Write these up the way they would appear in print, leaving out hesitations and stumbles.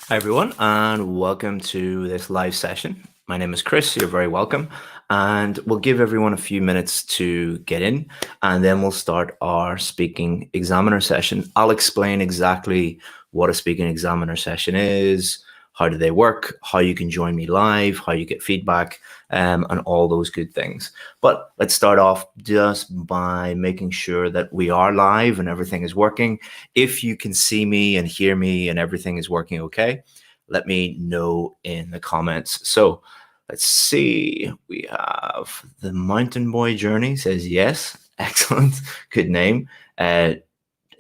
Hi, everyone, and welcome to this live session. My name is Chris. You're very welcome. And we'll give everyone a few minutes to get in, and then we'll start our speaking examiner session. I'll explain exactly what a speaking examiner session is, how do they work, how you can join me live, how you get feedback, and all those good things. But let's start off just by making sure that we are live and everything is working. If you can see me and hear me and everything is working okay, let me know in the comments. So let's see. We have the Mountain Boy Journey says yes. Excellent. Good name. Is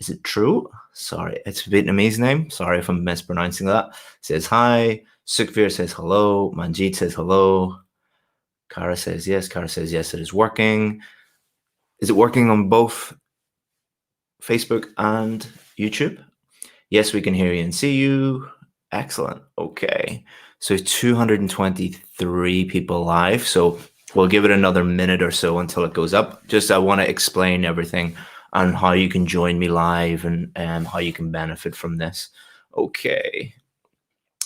it true? Sorry, it's a Vietnamese name. Sorry if I'm mispronouncing that. Says hi. Sukhvir says hello. Manjeet says hello. Kara says yes. Kara says yes, it is working. Is it working on both Facebook and YouTube? Yes, we can hear you and see you. Excellent. Okay. So 223 people live. So we'll give it another minute or so until it goes up. Just I want to explain everything on how you can join me live and how you can benefit from this. Okay.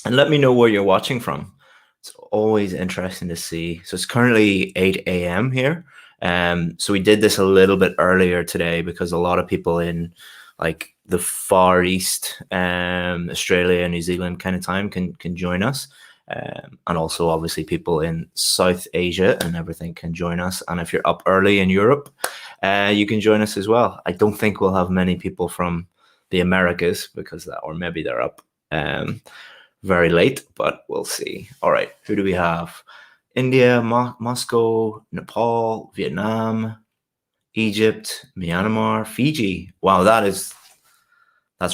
And let me know where you're watching from. It's always interesting to see. So it's currently 8 a.m. here. So we did this a little bit earlier today because a lot of people in like the Far East, Australia, New Zealand kind of time can join us. And also obviously people in South Asia and everything can join us. And if you're up early in Europe, you can join us as well. I don't think we'll have many people from the Americas because that, or maybe they're up very late, but we'll see. All right, who do we have? India, Moscow, Nepal, Vietnam, Egypt, Myanmar, Fiji. Wow, that's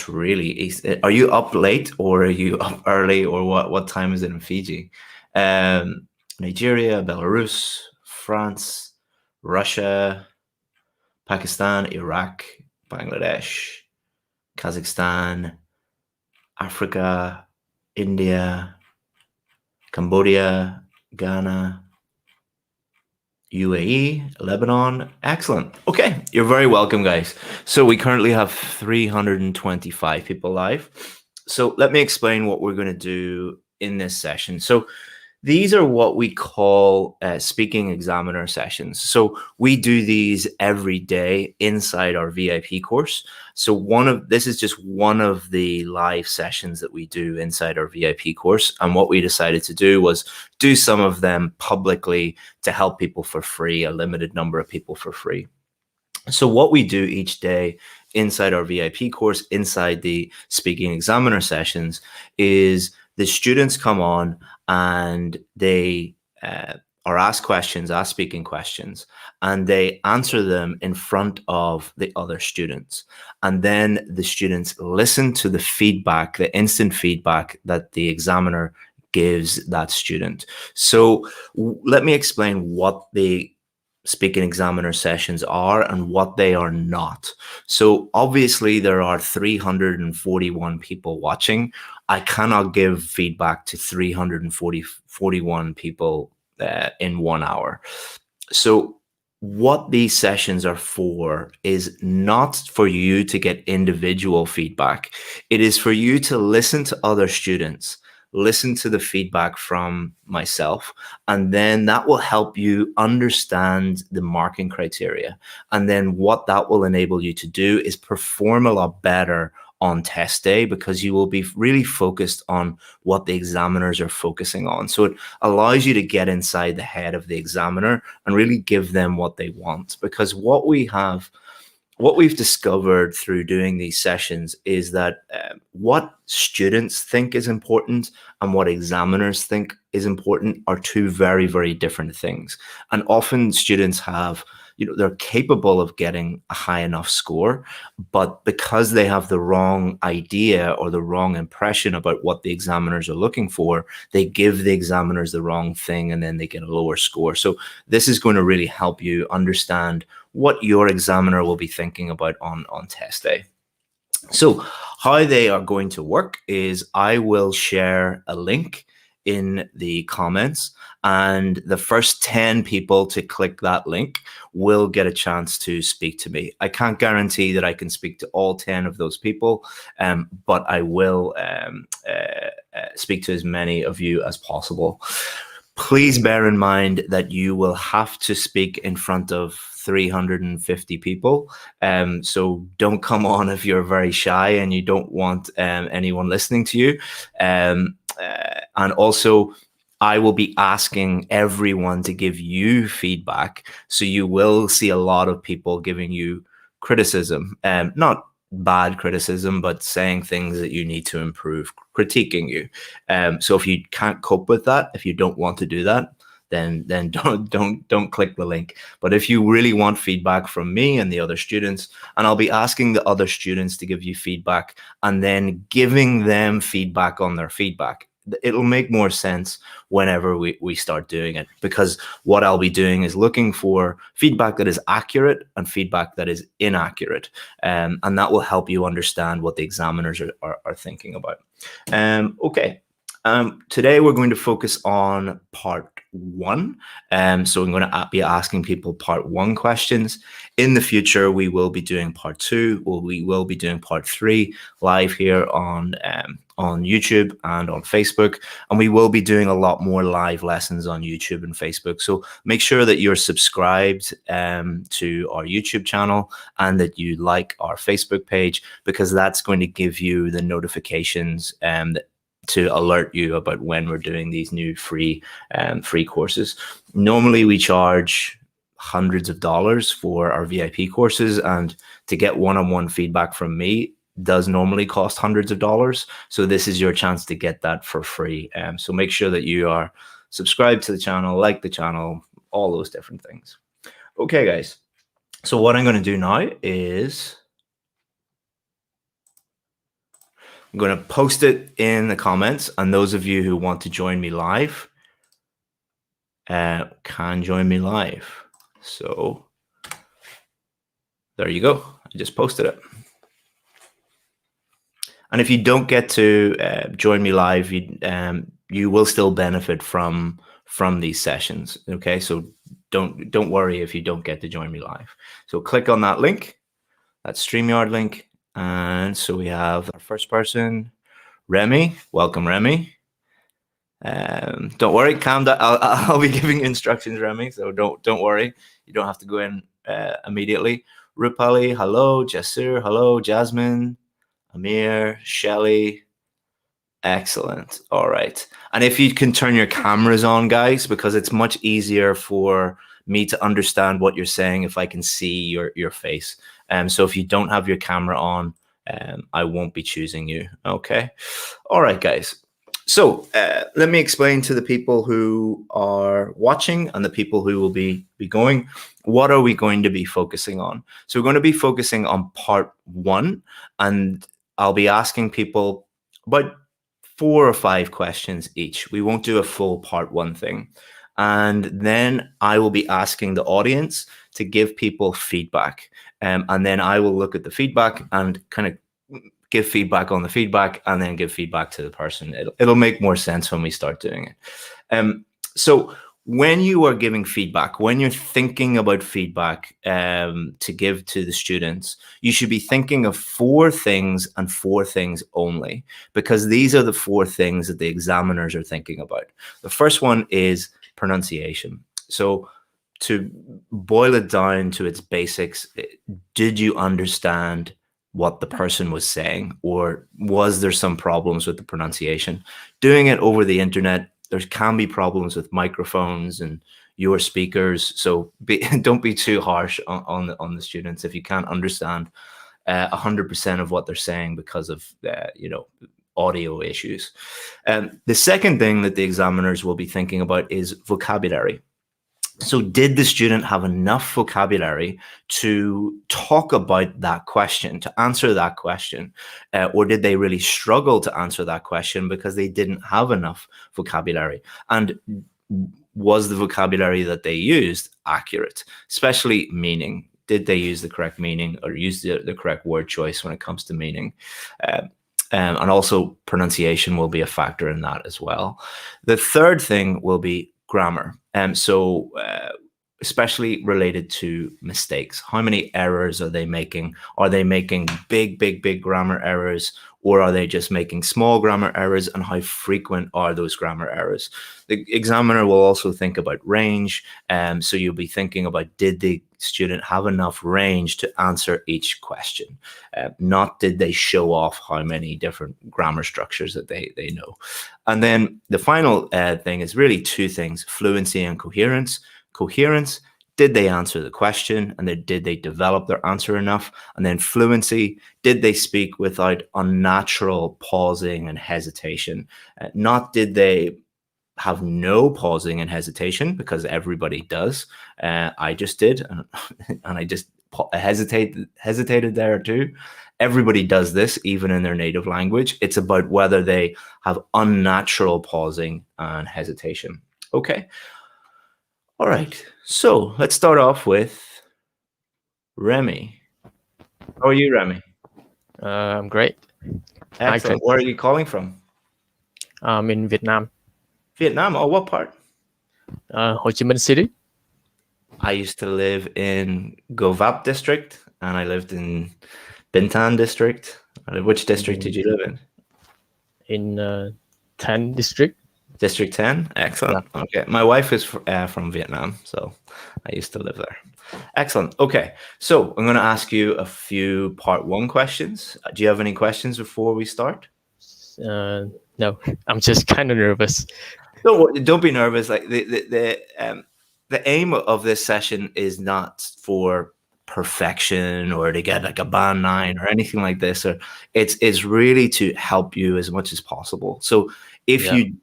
really easy. Are you up late or are you up early or what time is it in Fiji? Nigeria, Belarus, France, Russia, Pakistan, Iraq, Bangladesh, Kazakhstan, Africa, India, Cambodia, Ghana, UAE, Lebanon. Excellent. Okay, you're very welcome, guys. So we currently have 325 people live. So let me explain what we're going to do in this session. So these are what we call speaking examiner sessions. So we do these every day inside our VIP course. So this is just one of the live sessions that we do inside our VIP course. And what we decided to do was do some of them publicly to help people for free, a limited number of people for free. So what we do each day inside our VIP course, inside the speaking examiner sessions, is the students come on and they are asked speaking questions, and they answer them in front of the other students. And then the students listen to the feedback, the instant feedback that the examiner gives that student. So let me explain what the speaking examiner sessions are and what they are not. So obviously there are 341 people watching. I cannot give feedback to 341 people in 1 hour. So what these sessions are for is not for you to get individual feedback. It is for you to listen to other students, listen to the feedback from myself, and then that will help you understand the marking criteria. And then what that will enable you to do is perform a lot better on test day, because you will be really focused on what the examiners are focusing on. So it allows you to get inside the head of the examiner and really give them what they want. Because what we've discovered through doing these sessions is that what students think is important and what examiners think is important are two very, very different things. And often students they're capable of getting a high enough score, but because they have the wrong idea or the wrong impression about what the examiners are looking for, they give the examiners the wrong thing and then they get a lower score. So this is going to really help you understand what your examiner will be thinking about on test day. So how they are going to work is I will share a link in the comments, and the first 10 people to click that link will get a chance to speak to me. I can't guarantee that I can speak to all 10 of those people, but I will speak to as many of you as possible. Please bear in mind that you will have to speak in front of 350 people. So don't come on if you're very shy and you don't want anyone listening to you. And also, I will be asking everyone to give you feedback. So you will see a lot of people giving you criticism, not bad criticism, but saying things that you need to improve, critiquing you. So if you can't cope with that, if you don't want to do that, then don't click the link. But if you really want feedback from me and the other students, and I'll be asking the other students to give you feedback and then giving them feedback on their feedback. It'll make more sense whenever we start doing it, because what I'll be doing is looking for feedback that is accurate and feedback that is inaccurate. And that will help you understand what the examiners are thinking about. Okay. Today we're going to focus on part 1. So I'm going to be asking people part 1 questions. In the future, we will be doing part 2, or we will be doing part 3 live here on YouTube and on Facebook. And we will be doing a lot more live lessons on YouTube and Facebook. So make sure that you're subscribed to our YouTube channel and that you like our Facebook page, because that's going to give you the notifications to alert you about when we're doing these new free courses. Normally we charge hundreds of dollars for our VIP courses, and to get one-on-one feedback from me does normally cost hundreds of dollars. So this is your chance to get that for free. So make sure that you are subscribed to the channel, like the channel, all those different things. Okay, guys. So what I'm going to do now is I'm going to post it in the comments, and those of you who want to join me live can join me live. So there you go. I just posted it. And if you don't get to join me live, you will still benefit from these sessions. Okay, so don't worry if you don't get to join me live. So click on that link, that StreamYard link. And so we have our first person, Remy. Welcome, Remy. Don't worry, calm down. I'll be giving instructions, Remy. So don't worry. You don't have to go in immediately. Rupali, hello. Jasur, hello. Jasmine, Amir, Shelly. Excellent. All right. And if you can turn your cameras on, guys, because it's much easier for me to understand what you're saying if I can see your face. So if you don't have your camera on, I won't be choosing you. Okay. All right, guys. So let me explain to the people who are watching and the people who will be going, what are we going to be focusing on? So we're going to be focusing on part 1, and I'll be asking people about 4 or 5 questions each. We won't do a full part 1 thing. And then I will be asking the audience to give people feedback. And then I will look at the feedback and kind of give feedback on the feedback, and then give feedback to the person. It'll make more sense when we start doing it. So when you are giving feedback, when you're thinking about feedback to give to the students, you should be thinking of 4 things and 4 things only, because these are the 4 things that the examiners are thinking about. The first one is pronunciation. So to boil it down to its basics, did you understand what the person was saying, or was there some problems with the pronunciation? Doing it over the internet, there can be problems with microphones and your speakers. So don't be too harsh on the students if you can't understand 100% of what they're saying because of audio issues. The second thing that the examiners will be thinking about is vocabulary. So did the student have enough vocabulary to talk about that question, to answer that question? Or did they really struggle to answer that question because they didn't have enough vocabulary? And was the vocabulary that they used accurate, especially meaning? Did they use the correct meaning or use the correct word choice when it comes to meaning? And also pronunciation will be a factor in that as well. The third thing will be grammar. So especially related to mistakes. How many errors are they making? Are they making big grammar errors, or are they just making small grammar errors, and how frequent are those grammar errors? The examiner will also think about range. So you'll be thinking about, did the student have enough range to answer each question? Not did they show off how many different grammar structures that they know. And then the final thing is really two things: fluency and coherence. Coherence, did they answer the question, and then did they develop their answer enough? And then fluency, did they speak without unnatural pausing and hesitation? Not did they have no pausing and hesitation, because everybody does. I just did, and I just hesitated there too. Everybody does this, even in their native language. It's about whether they have unnatural pausing and hesitation. Okay. All right, so let's start off with Remy. How are you, Remy? I'm great. Excellent. Where are you calling from? I'm in Vietnam. Vietnam? Oh, what part? Ho Chi Minh City. I used to live in Go Vap district, and I lived in Binh Tan district. Which district did you live in? In 10 district. District 10? Excellent. Yeah. Okay. My wife is from Vietnam, so I used to live there. Excellent. Okay. So I'm going to ask you a few part one questions. Do you have any questions before we start? No, I'm just kind of nervous. Don't be nervous. Like the aim of this session is not for perfection or to get like a band 9 or anything like this. Or it's really to help you as much as possible. So if you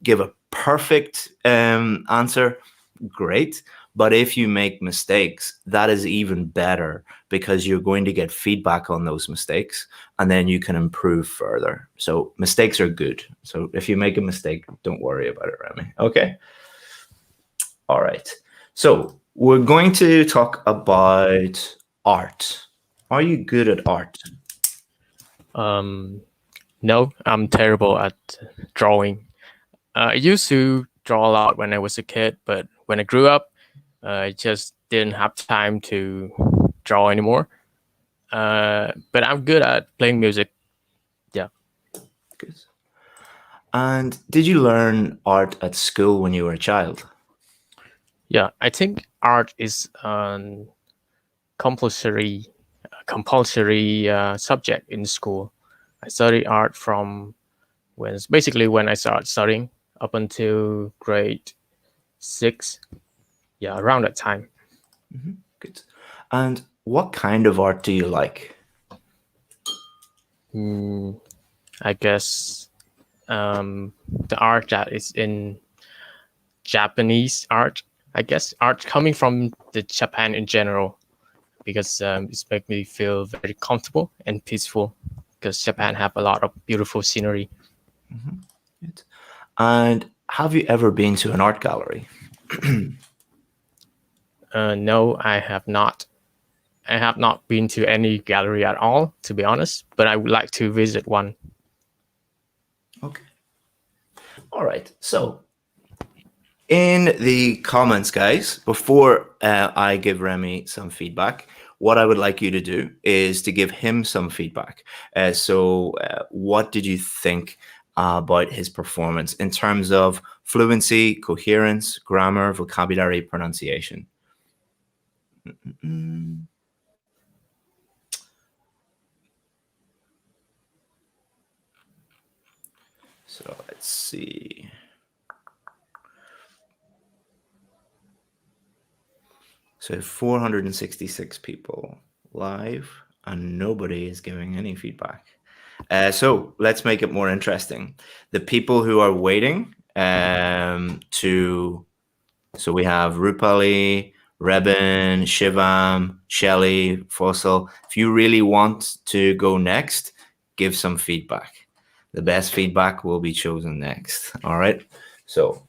give a perfect answer, great. But if you make mistakes, that is even better, because you're going to get feedback on those mistakes, and then you can improve further. So mistakes are good. So if you make a mistake, don't worry about it, Remy. Okay. All right. So we're going to talk about art. Are you good at art? No, I'm terrible at drawing. I used to draw a lot when I was a kid, but when I grew up, I just didn't have time to draw anymore. But I'm good at playing music. Yeah. Good. And did you learn art at school when you were a child? Yeah, I think art is a compulsory subject in school. I studied art from when I started studying up until grade 6. Yeah, around that time. Mm-hmm. Good. And what kind of art do you like? I guess the art that is in Japanese art. I guess art coming from the Japan in general, because it's make me feel very comfortable and peaceful, because Japan have a lot of beautiful scenery. Mm-hmm. Good. And have you ever been to an art gallery? No, I have not. I have not been to any gallery at all, to be honest, but I would like to visit one. Okay. All right. So in the comments, guys, before I give Remy some feedback, what I would like you to do is to give him some feedback. So what did you think about his performance in terms of fluency, coherence, grammar, vocabulary, pronunciation? So let's see. So 466 people live, and nobody is giving any feedback. So let's make it more interesting. The people who are waiting so we have Rupali, Rebin, Shivam, Shelly, Fossil. If you really want to go next, give some feedback. The best feedback will be chosen next. All right. So,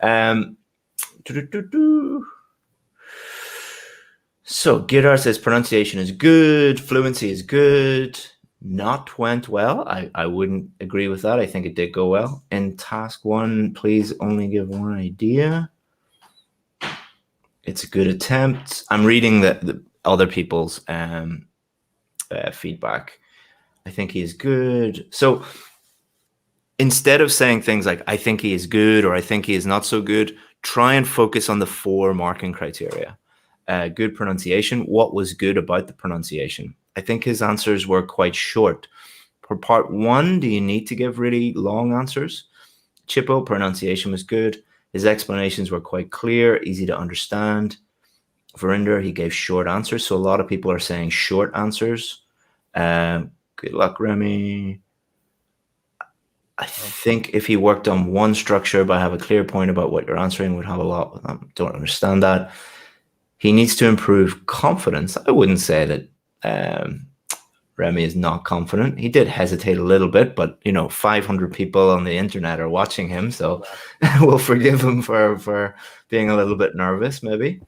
so Girard says pronunciation is good, fluency is good. Not went well. I wouldn't agree with that. I think it did go well. In task 1, please only give one idea. It's a good attempt. I'm reading the other people's feedback. I think he is good. So instead of saying things like, I think he is good or I think he is not so good, try and focus on the 4 marking criteria. Good pronunciation. What was good about the pronunciation? I think his answers were quite short. For part 1, do you need to give really long answers? Chippo, pronunciation was good. His explanations were quite clear, easy to understand. Verinder, he gave short answers. So a lot of people are saying short answers. Good luck, Remy. I think if he worked on one structure but have a clear point about what you're answering, would have a lot with them. Don't understand that. He needs to improve confidence. I wouldn't say that Remy is not confident. He did hesitate a little bit, but 500 people on the internet are watching him, so we'll forgive him for being a little bit nervous, maybe.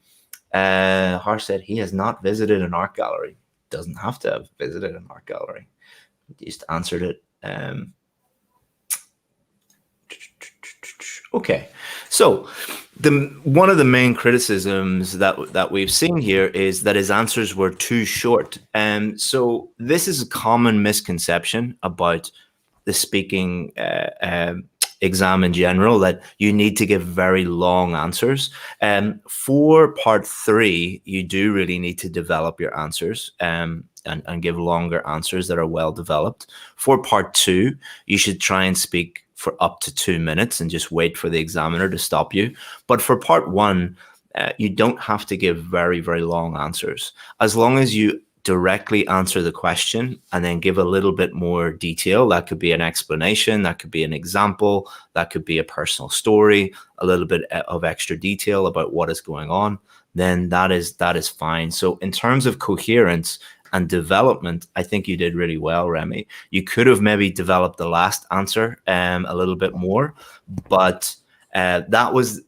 Harsh said he has not visited an art gallery. Doesn't have to have visited an art gallery. He just answered it. Okay, so one of the main criticisms that we've seen here is that his answers were too short. So this is a common misconception about the speaking exam in general, that you need to give very long answers. For part 3, you do really need to develop your answers and give longer answers that are well developed. For part 2, you should try and speak for up to 2 minutes and just wait for the examiner to stop you. But for part 1, you don't have to give very, very long answers. As long as you directly answer the question and then give a little bit more detail, that could be an explanation, that could be an example, that could be a personal story, a little bit of extra detail about what is going on, then that is fine. So in terms of coherence and development, I think you did really well, Remy. You could have maybe developed the last answer a little bit more, but that was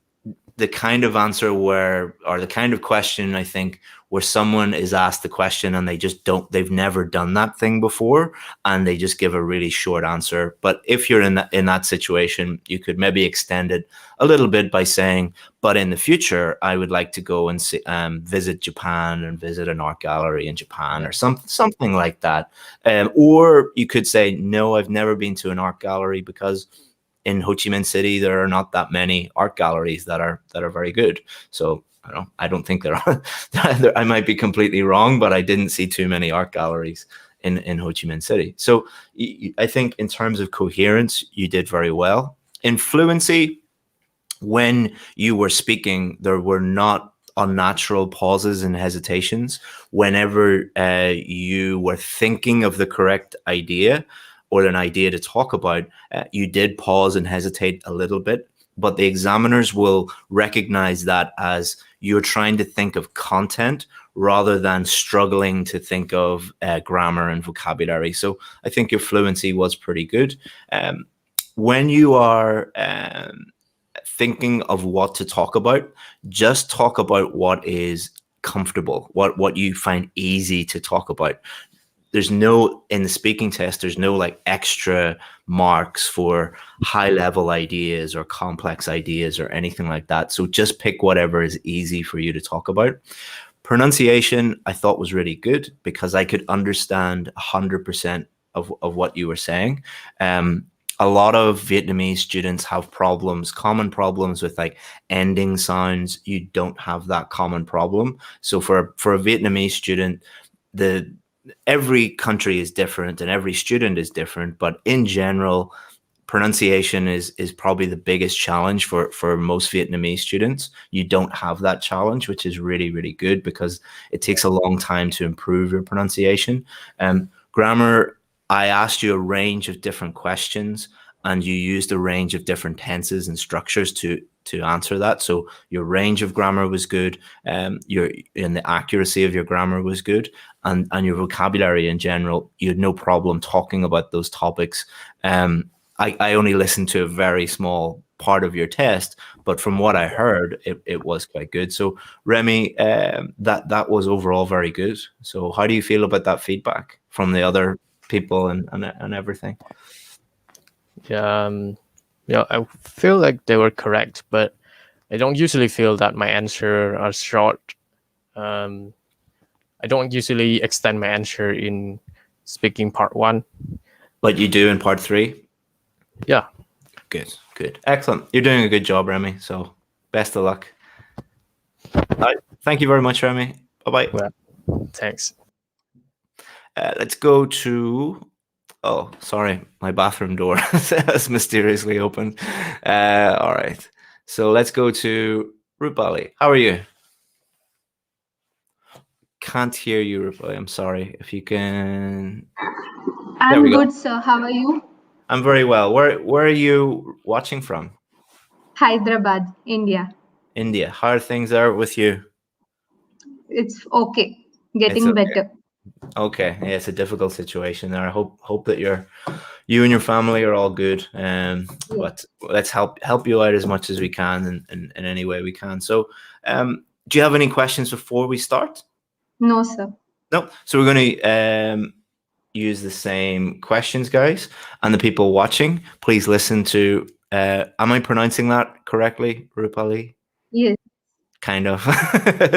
the kind of answer or the kind of question, I think, where someone is asked the question and they've never done that thing before and they just give a really short answer. But if you're in that situation, you could maybe extend it a little bit by saying, but in the future, I would like to go and visit Japan and visit an art gallery in Japan or something like that. Or you could say, no, I've never been to an art gallery because in Ho Chi Minh City, there are not that many art galleries that are very good. So I don't think there are. I might be completely wrong, but I didn't see too many art galleries in Ho Chi Minh City. So I think in terms of coherence, you did very well. In fluency, when you were speaking, there were not unnatural pauses and hesitations. Whenever you were thinking of the correct idea or an idea to talk about, you did pause and hesitate a little bit, but the examiners will recognize that as you're trying to think of content rather than struggling to think of grammar and vocabulary. So I think your fluency was pretty good. When you are thinking of what to talk about, just talk about what is comfortable, what you find easy to talk about. In the speaking test, there's no like extra marks for high level ideas or complex ideas or anything like that. So just pick whatever is easy for you to talk about. Pronunciation, I thought was really good because I could understand 100% of what you were saying. A lot of Vietnamese students have common problems with like ending sounds. You don't have that common problem. So for a Vietnamese student, every country is different and every student is different, but in general, pronunciation is probably the biggest challenge for most Vietnamese students. You don't have that challenge, which is really, really good because it takes a long time to improve your pronunciation. Grammar, I asked you a range of different questions and you used a range of different tenses and structures to answer that. So your range of grammar was good. The accuracy of your grammar was good. And your vocabulary in general, you had no problem talking about those topics. I only listened to a very small part of your test, but from what I heard, it was quite good. So Remy, that was overall very good. So how do you feel about that feedback from the other people and everything? I feel like they were correct, but I don't usually feel that my answer are short. I don't usually extend my answer in speaking part 1. But you do in part 3? Yeah. Good. Excellent. You're doing a good job, Remy. So best of luck. All right. Thank you very much, Remy. Bye-bye. Well, thanks. Let's go to... Oh, sorry. My bathroom door has mysteriously opened. All right. So let's go to Rupali. How are you? Can't hear you, Rupali. I'm sorry. If you can... I'm good, sir. How are you? I'm very well. Where are you watching from? Hyderabad, India. India. How are things there with you? It's okay. Getting better. Okay. Yeah, it's a difficult situation there. I hope that you and your family are all good. But let's help you out as much as we can in any way we can. So, do you have any questions before we start? No, sir. No. So we're going to use the same questions, guys, and the people watching. Please listen to. Am I pronouncing that correctly, Rupali? Yes. Kind of.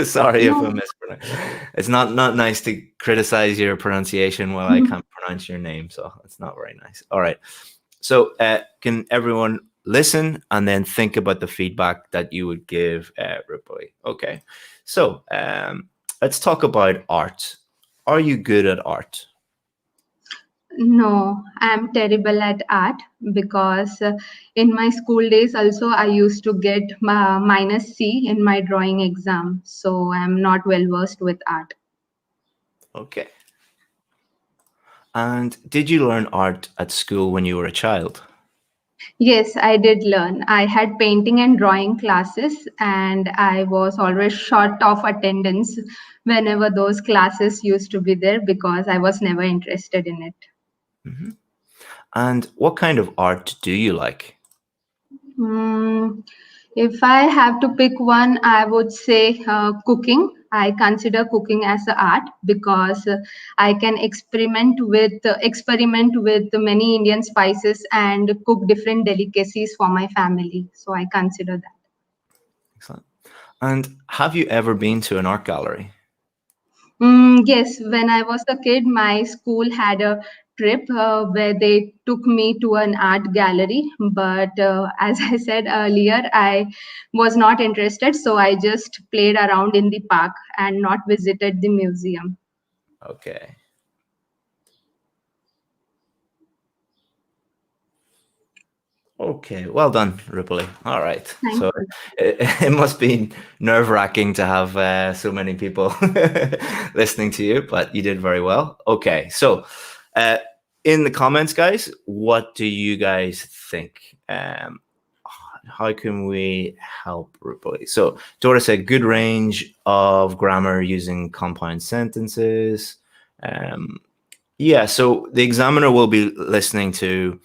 Sorry if I mispronounced. It's not nice to criticize your pronunciation while I can't pronounce your name, so it's not very nice. All right. So can everyone listen and then think about the feedback that you would give Rupali? Okay. So let's talk about art. Are you good at art? No, I'm terrible at art because in my school days also I used to get -C in my drawing exam. So I'm not well versed with art. Okay. And did you learn art at school when you were a child? Yes, I did learn. I had painting and drawing classes, and I was always short of attendance whenever those classes used to be there because I was never interested in it. Mm-hmm. And what kind of art do you like? If I have to pick one, I would say cooking. I consider cooking as an art because I can experiment with many Indian spices and cook different delicacies for my family. So I consider that. Excellent. And have you ever been to an art gallery? Yes, when I was a kid, my school had a trip where they took me to an art gallery. But as I said earlier, I was not interested. So I just played around in the park and not visited the museum. Okay. Okay, well done, Rupali. All right. Thank so it must be nerve-wracking to have so many people listening to you, but you did very well. Okay, so in the comments, guys, what do you guys think? How can we help Rupali? So Dora said, good range of grammar using compound sentences. Yeah, so the examiner will be listening to,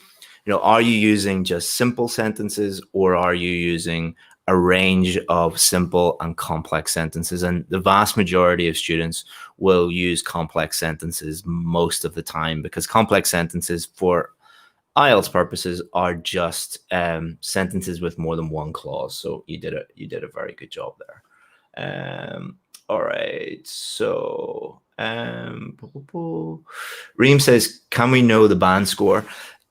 are you using just simple sentences or are you using a range of simple and complex sentences? And the vast majority of students will use complex sentences most of the time because complex sentences for IELTS purposes are just sentences with more than one clause. So you did a very good job there. All right, so Reem says, can we know the band score?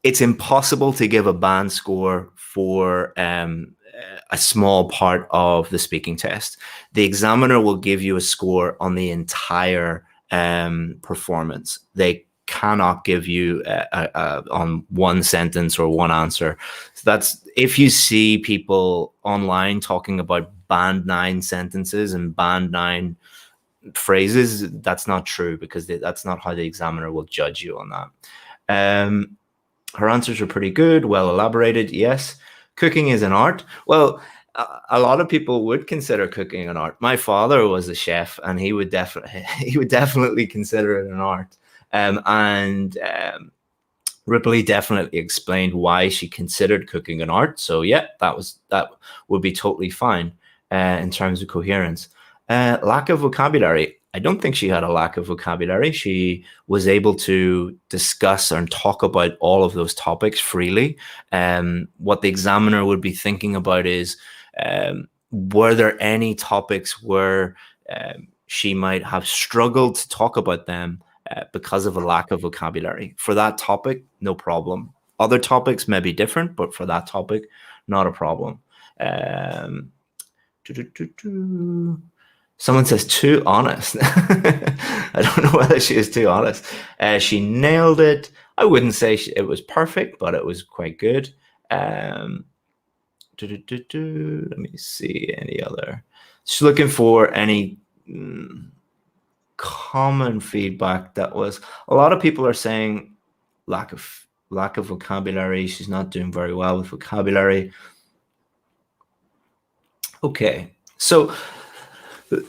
It's impossible to give a band score for a small part of the speaking test. The examiner will give you a score on the entire performance. They cannot give you on one sentence or one answer. So that's, if you see people online talking about band 9 sentences and band 9 phrases, that's not true because that's not how the examiner will judge you on that. Her answers are pretty good, well elaborated. Yes. Cooking is an art. Well, a lot of people would consider cooking an art. My father was a chef, and he would definitely consider it an art. Rupali definitely explained why she considered cooking an art. So yeah, that would be totally fine in terms of coherence. Lack of vocabulary. I don't think she had a lack of vocabulary. She was able to discuss and talk about all of those topics freely. What the examiner would be thinking about is, were there any topics where she might have struggled to talk about them because of a lack of vocabulary. For that topic, no problem. Other topics may be different, but for that topic, not a problem. Someone says too honest. I don't know whether she is too honest. She nailed it. I wouldn't say it was perfect, but it was quite good. Let me see any other. Just looking for any common feedback. That was a lot of people are saying lack of vocabulary. She's not doing very well with vocabulary. Okay, so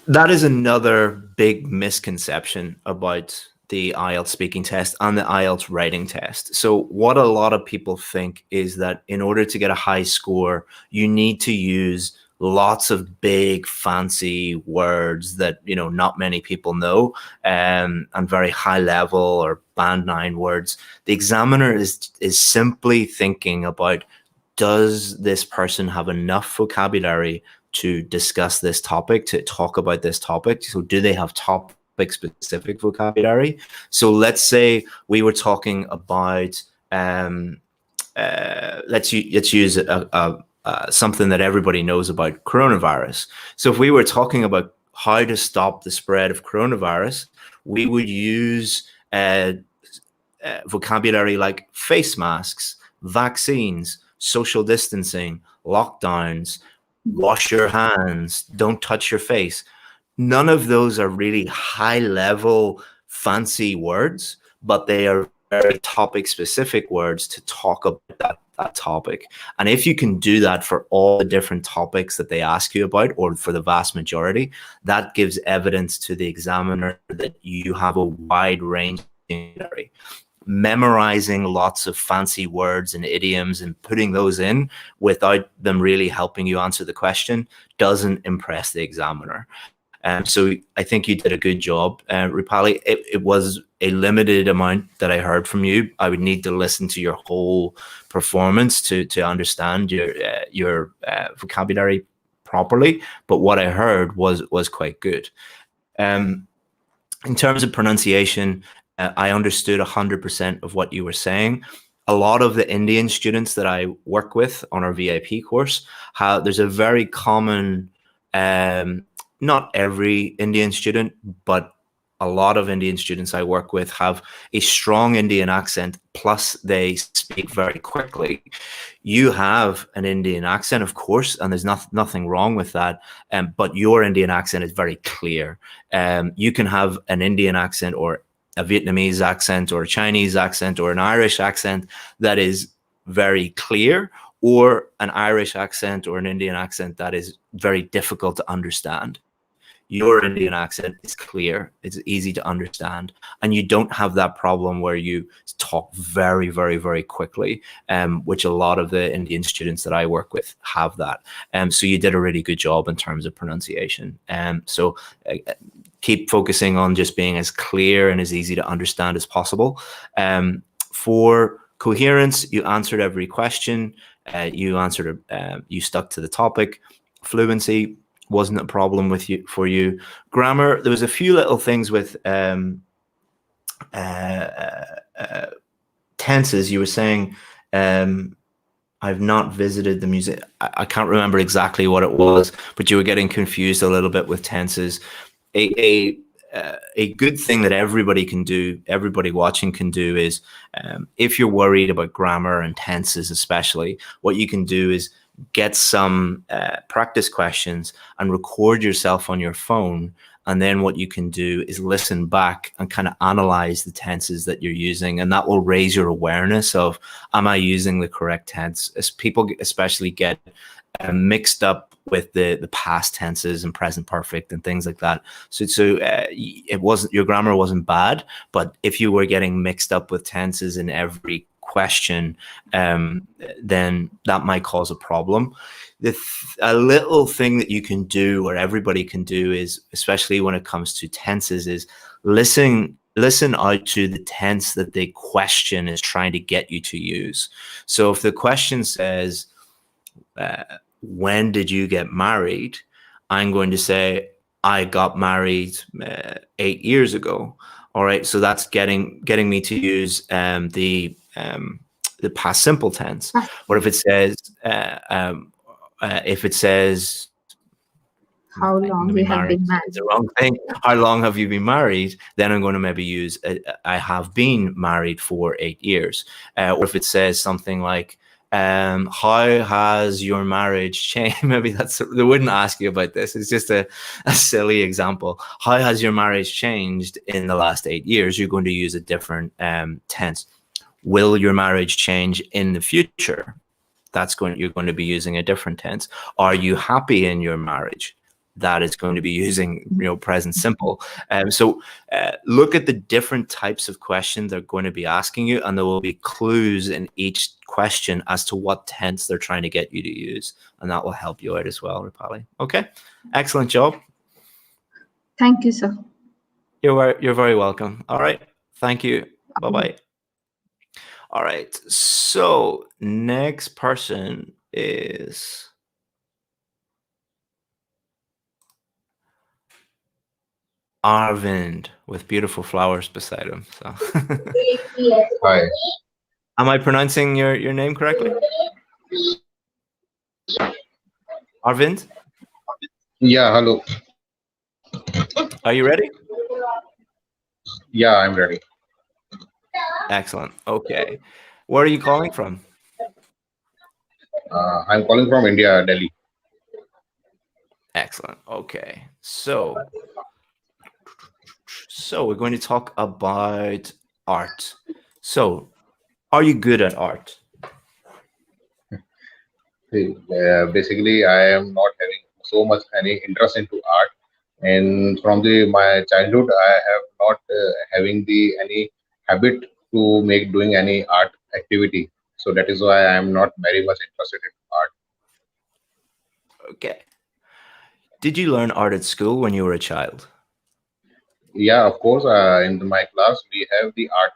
that is another big misconception about the IELTS speaking test and the IELTS writing test. So what a lot of people think is that in order to get a high score, you need to use lots of big fancy words that not many people know, and very high level or band 9 words. The examiner is simply thinking about, does this person have enough vocabulary to discuss this topic, to talk about this topic? So do they have topic specific vocabulary? So let's say we were talking about let's use something that everybody knows about, coronavirus. So if we were talking about how to stop the spread of coronavirus, we would use vocabulary like face masks, vaccines, social distancing, lockdowns, wash your hands, don't touch your face. None of those are really high level fancy words, but they are very topic specific words to talk about that topic. And if you can do that for all the different topics that they ask you about, or for the vast majority, that gives evidence to the examiner that you have a wide range of vocabulary. Memorizing lots of fancy words and idioms and putting those in without them really helping you answer the question doesn't impress the examiner. So I think you did a good job, Rupali. It was a limited amount that I heard from you. I would need to listen to your whole performance to understand your vocabulary properly. But what I heard was quite good. In terms of pronunciation, I understood 100% of what you were saying. A lot of the Indian students that I work with on our VIP course, there's a very common, not every Indian student, but a lot of Indian students I work with have a strong Indian accent, plus they speak very quickly. You have an Indian accent, of course, and there's nothing wrong with that, but your Indian accent is very clear. You can have an Indian accent or a Vietnamese accent or a Chinese accent or an Irish accent that is very clear, or an Irish accent or an Indian accent that is very difficult to understand. Your Indian accent is clear, it's easy to understand, and you don't have that problem where you talk very, very, very quickly, which a lot of the Indian students that I work with have that. So you did a really good job in terms of pronunciation. So keep focusing on just being as clear and as easy to understand as possible. For coherence, you answered every question. You stuck to the topic. Fluency wasn't a problem for you. Grammar, there was a few little things with tenses. You were saying, I've not visited the museum. I can't remember exactly what it was, but you were getting confused a little bit with tenses. A good thing that everybody watching can do is, if you're worried about grammar and tenses especially, what you can do is get some practice questions and record yourself on your phone. And then what you can do is listen back and kind of analyze the tenses that you're using. And that will raise your awareness of, am I using the correct tense? As people especially get mixed up with the past tenses and present perfect and things like that. So it wasn't, your grammar wasn't bad, but if you were getting mixed up with tenses in every question, then that might cause a problem. A little thing that you can do, or everybody can do, is, especially when it comes to tenses, is listen out to the tense that the question is trying to get you to use. So if the question says, when did you get married? I'm going to say, I got married 8 years ago. All right, so that's getting me to use the past simple tense. Or if it says How I'm going long to we be have married, been so it's the married? wrong thing. How long have you been married? Then I'm going to maybe use I have been married for 8 years. Or if it says something like, how has your marriage changed? Maybe they wouldn't ask you about this. It's just a silly example. How has your marriage changed in the last 8 years? You're going to use a different tense. Will your marriage change in the future? You're going to be using a different tense. Are you happy in your marriage? That is going to be using present simple. So look at the different types of questions they're going to be asking you, and there will be clues in each question as to what tense they're trying to get you to use, and that will help you out as well, Rupali. Okay, excellent job. Thank you, sir. You're very welcome. All right, thank you. Bye-bye. All right, so next person is Arvind with beautiful flowers beside him. So, Hi. am I pronouncing your name correctly? Arvind, Yeah, hello. are you ready? Yeah, I'm ready. Excellent. Okay, where are you calling from? I'm calling from India, Delhi. Excellent. Okay, so we're going to talk about art. So, are you good at art? See, basically, I am not having so much any interest into art, and from the my childhood, I have not having the any habit to make doing any art activity. So that is why I am not very much interested in art. Okay. Did you learn art at school when you were a child? Yeah, of course. In my class, we have the art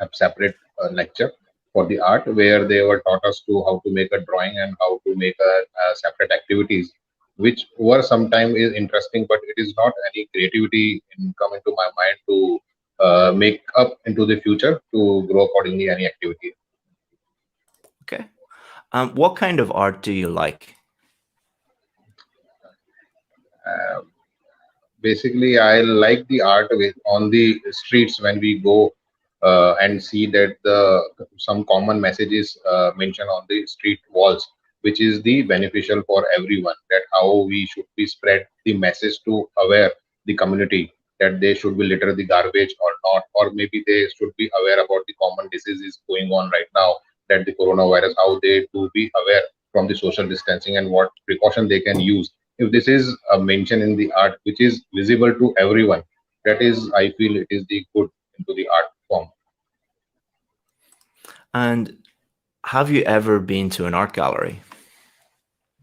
have separate lecture for the art where they were taught us to how to make a drawing and how to make a separate activities, which were sometimes is interesting, but it is not any creativity in come into my mind to make up into the future to grow accordingly any activity. Okay. What kind of art do you like? Uh, Basically, I like the art with on the streets when we go and see that the some common messages mentioned on the street walls, which is the beneficial for everyone. That how we should be spread the message to aware the community that they should be litter the garbage or not, or maybe they should be aware about the common diseases going on right now. That the coronavirus, how they to be aware from the social distancing and what precaution they can use. If this is a mention in the art which is visible to everyone, that is I feel it is the good into the art form. And have you ever been to an art gallery?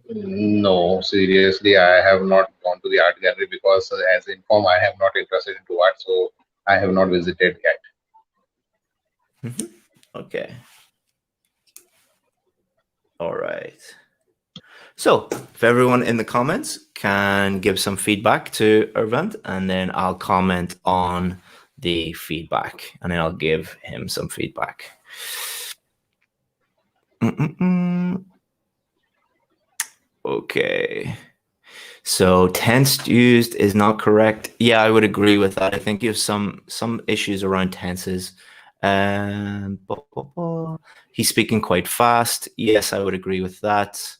No, seriously, I have not gone to the art gallery because as informed I am not interested into art, so I have not visited yet. Okay. All right. So, if everyone in the comments can give some feedback to Ervand, and then I'll comment on the feedback, and then I'll give him some feedback. Okay. So tense used is not correct. Yeah, I would agree with that. I think you have some issues around tenses. He's speaking quite fast. Yes, I would agree with that.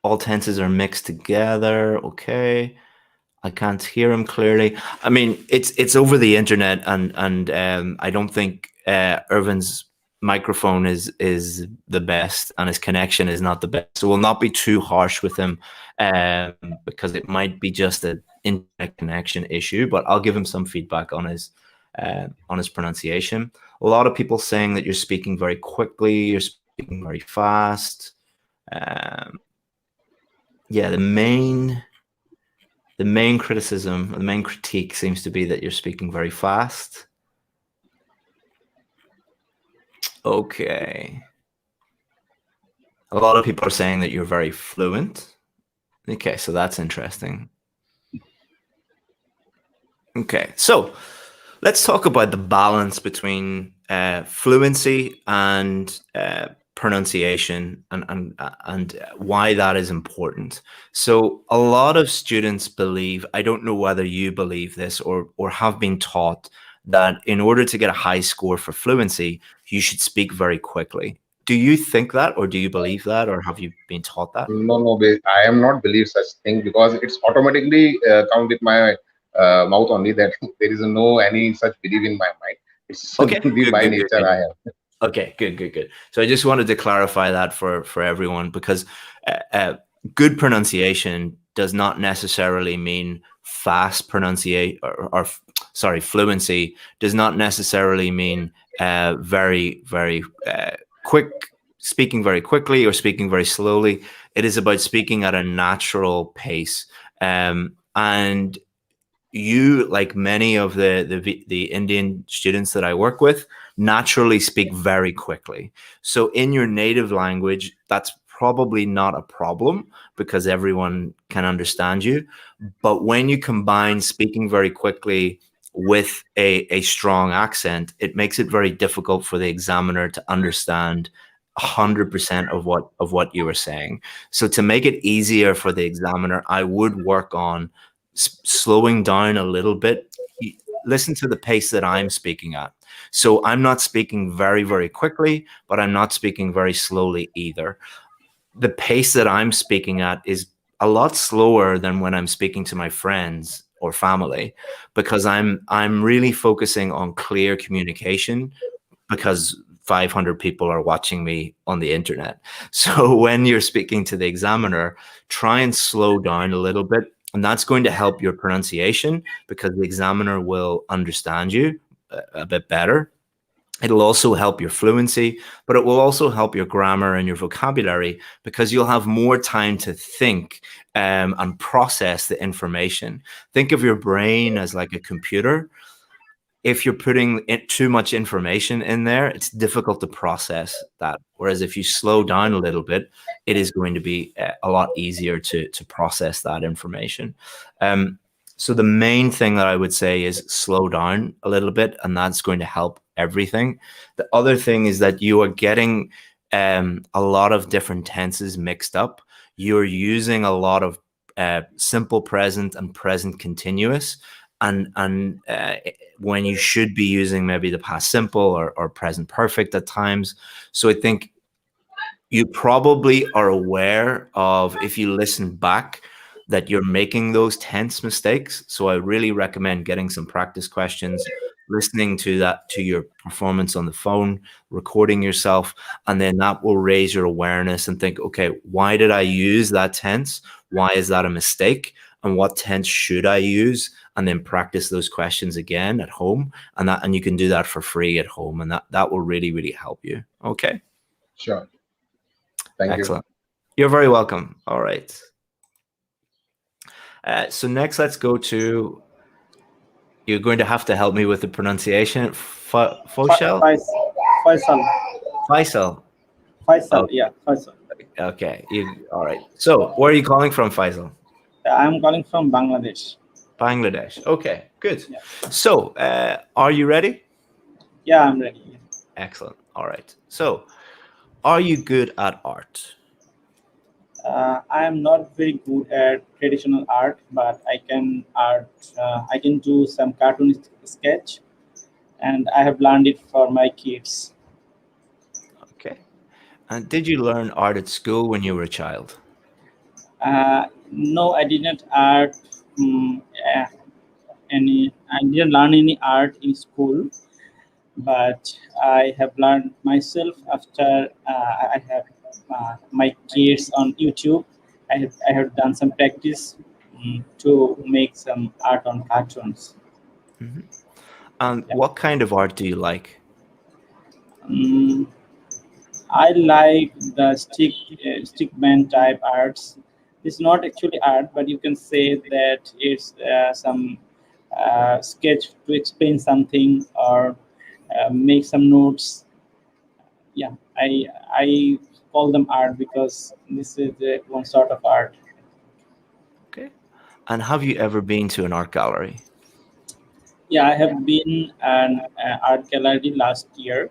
All tenses are mixed together. Okay. I can't hear him clearly. I mean, it's over the internet, and I don't think Irvin's microphone is the best, and his connection is not the best. So we'll not be too harsh with him, because it might be just an internet connection issue. But I'll give him some feedback on his pronunciation. A lot of people saying that you're speaking very quickly, you're speaking very fast. Yeah, the main criticism, the main critique seems to be that you're speaking very fast. Okay. A lot of people are saying that you're very fluent. Okay, so that's interesting. Okay, so let's talk about the balance between fluency and pronunciation, and why that is important. So a lot of students believe, I don't know whether you believe this or have been taught, that in order to get a high score for fluency, you should speak very quickly. Do you think that, or do you believe that, or have you been taught that? No, no, I am not believe such thing because it's automatically come with my mouth only that there is no any such belief in my mind. It's Okay, the good, by good, good, nature good. I have. Okay, good, good, good. So I just wanted to clarify that for everyone, because good pronunciation does not necessarily mean fast pronunciation, or sorry, fluency does not necessarily mean very, very quick, speaking very quickly or speaking very slowly. It is about speaking at a natural pace. And you, like many of the Indian students that I work with, naturally speak very quickly. So in your native language, that's probably not a problem because everyone can understand you. But when you combine speaking very quickly with a strong accent, it makes it very difficult for the examiner to understand 100% of what you were saying. So to make it easier for the examiner, I would work on slowing down a little bit. Listen to the pace that I'm speaking at. So I'm not speaking very, very quickly, but I'm not speaking very slowly either. The pace that I'm speaking at is a lot slower than when I'm speaking to my friends or family, because I'm really focusing on clear communication, because 500 people are watching me on the internet. So when you're speaking to the examiner, try and slow down a little bit. And that's going to help your pronunciation because the examiner will understand you a bit better. It'll also help your fluency, but it will also help your grammar and your vocabulary because you'll have more time to think and process the information. Think of your brain as like a computer. If you're putting too much information in there, it's difficult to process that. Whereas if you slow down a little bit, it is going to be a lot easier to process that information. So the main thing that I would say is slow down a little bit, and that's going to help everything. The other thing is that you are getting a lot of different tenses mixed up. You're using a lot of simple present and present continuous, and when you should be using maybe the past simple or present perfect at times. So I think you probably are aware of, if you listen back, that you're making those tense mistakes. So I really recommend getting some practice questions, listening to that, to your performance on the phone, recording yourself, and then that will raise your awareness and think, okay, why did I use that tense? Why is that a mistake? And what tense should I use? And then practice those questions again at home. And you can do that for free at home. And that will really, really help you. Okay. Sure. Thank Excellent. You're very welcome. All right. So next, let's go to, you're going to have to help me with the pronunciation. Faisal? Faisal. Faisal. Faisal, Oh. yeah, Faisal. Okay. All right. So where are you calling from, Faisal? I'm calling from Bangladesh. Bangladesh. Okay, good. Yeah. So are you ready? Yeah, I'm ready. Excellent. All right. So are you good at art? I am not very good at traditional art, but I can do some cartoon sketch, and I have learned it for my kids. Okay. And did you learn art at school when you were a child? No, I didn't art I didn't learn any art in school, but I have learned myself after I have my kids on YouTube. I have done some practice to make some art on cartoons. Mm-hmm. And Yeah. what kind of art do you like? I like the stickman type arts. It's not actually art, but you can say that it's some sketch to explain something or make some notes. Yeah, I call them art because this is one sort of art. Okay. And have you ever been to an art gallery? Yeah, I have been an art gallery last year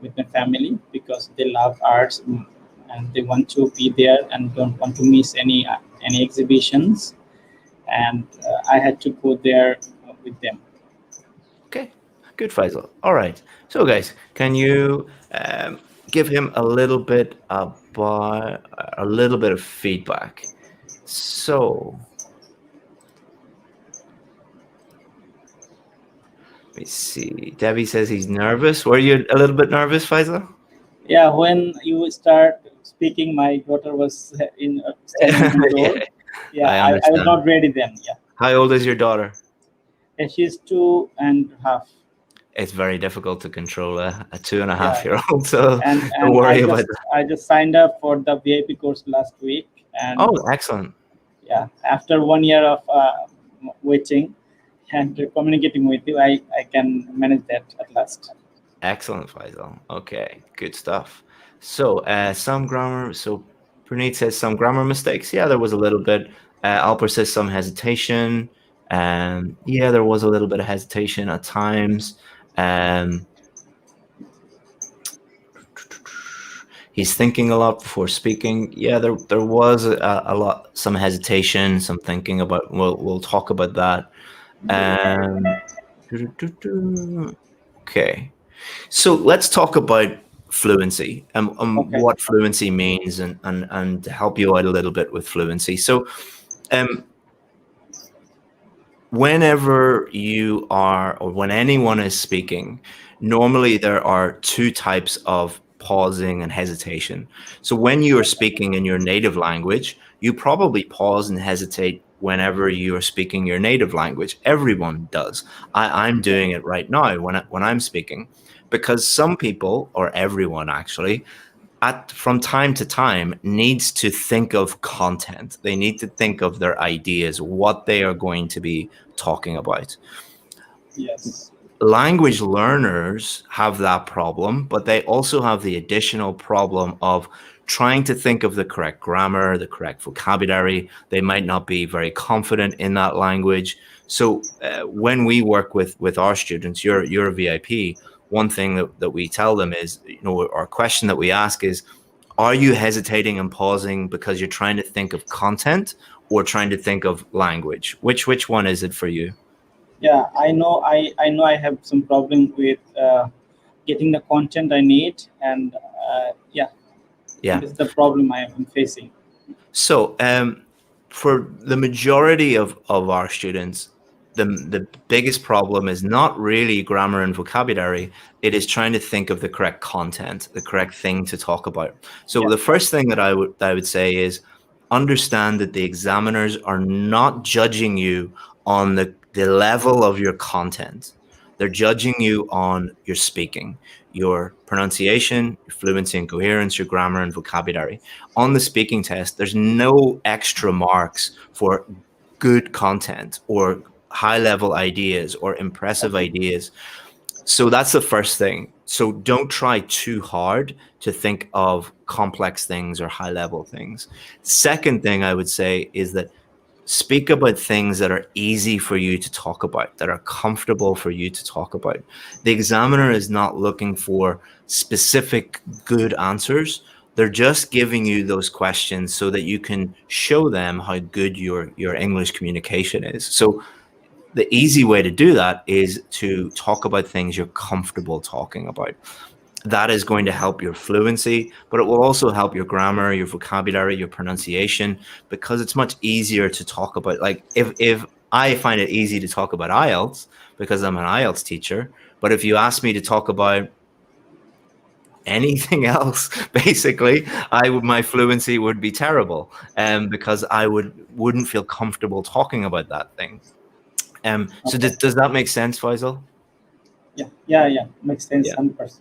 with my family because they love arts, and they want to be there and don't want to miss any exhibitions. And I had to go there with them. Okay, good, Faisal. All right. So, guys, can you give him a little bit of feedback? So, let me see. Debbie says he's nervous. Were you a little bit nervous, Faisal? Yeah, when you start speaking, my daughter was standing in the door. Yeah, I I was understand. not ready then. Yeah, How old is your daughter? and she's 2.5. It's very difficult to control a 2.5 Yeah, year old. So and don't worry about that. I just signed up for the VIP course last week, and Oh, excellent. yeah, after 1 year of waiting and communicating with you, I can manage that at last. Excellent, Faisal. Okay, good stuff. So, some grammar. So, Praneet says some grammar mistakes. Yeah, there was a little bit. Alper says some hesitation. Yeah, there was a little bit of hesitation at times. He's thinking a lot before speaking. Yeah, there was a lot, some hesitation, some thinking about. We'll talk about that. Okay. So let's talk about fluency and Okay. what fluency means and to help you out a little bit with fluency. So whenever you are or when anyone is speaking, normally there are two types of pausing and hesitation. So when you are speaking in your native language, you probably pause and hesitate whenever you are speaking your native language. Everyone does. I'm doing it right now when I'm speaking, because some people, or everyone actually, from time to time needs to think of content. They need to think of their ideas, what they are going to be talking about. Yes. Language learners have that problem, but they also have the additional problem of trying to think of the correct grammar, the correct vocabulary. They might not be very confident in that language. So when we work with our students, you're a VIP, one thing that we tell them is, our question that we ask is, are you hesitating and pausing because you're trying to think of content or trying to think of language? Which one is it for you? Yeah, I know. I have some problem with getting the content I need, and yeah, this is the problem I am facing. So for the majority of our students, the biggest problem is not really grammar and vocabulary. It is trying to think of the correct content, the correct thing to talk about. So the first thing that I would say is understand that the examiners are not judging you on the level of your content. They're judging you on your speaking, your pronunciation, your fluency and coherence, your grammar and vocabulary. On the speaking test, there's no extra marks for good content or high-level ideas or impressive ideas. So that's the first thing. So don't try too hard to think of complex things or high-level things. Second thing I would say is that speak about things that are easy for you to talk about, that are comfortable for you to talk about. The examiner is not looking for specific good answers. They're just giving you those questions so that you can show them how good your English communication is. So the easy way to do that is to talk about things you're comfortable talking about. That is going to help your fluency, but it will also help your grammar, your vocabulary, your pronunciation, because it's much easier to talk about. Like if I find it easy to talk about IELTS because I'm an IELTS teacher, but if you ask me to talk about anything else, basically, my fluency would be terrible, because I wouldn't feel comfortable talking about that thing. So does that make sense, Faisal? Yeah, makes sense. Yeah. 100%.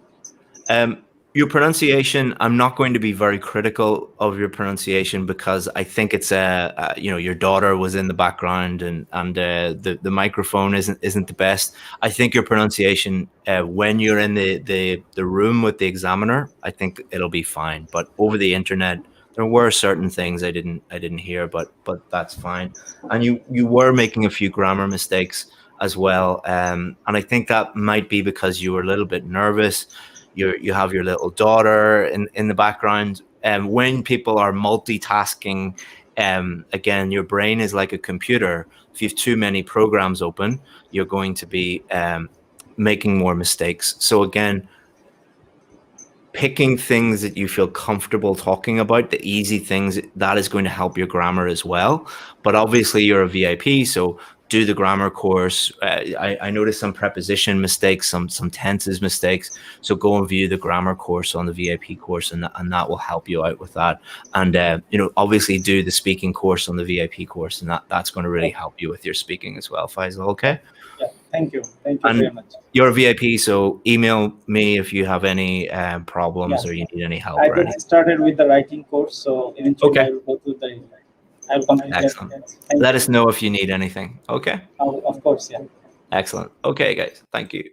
Your pronunciation, I'm not going to be very critical of your pronunciation because I think it's your daughter was in the background and the microphone isn't the best. I think your pronunciation when you're in the room with the examiner, I think it'll be fine. But over the internet, there were certain things I didn't hear, but that's fine. And you were making a few grammar mistakes as well. And I think that might be because you were a little bit nervous. You have your little daughter in the background. And when people are multitasking, again, your brain is like a computer. If you have too many programs open, you're going to be making more mistakes. So again, picking things that you feel comfortable talking about, the easy things, that is going to help your grammar as well. But obviously you're a VIP, so do the grammar course. I noticed some preposition mistakes, some tenses mistakes. So go and view the grammar course on the VIP course, and that will help you out with that. And obviously do the speaking course on the VIP course, and that's going to really help you with your speaking as well. Faisal, okay? Yeah, thank you very much. You're a VIP, so email me if you have any problems or you need any help. I just started with the writing course, so eventually I will go through the. I will complete Excellent. Let us know if you need anything. Okay. Of course, yeah. Excellent. Okay, guys. Thank you.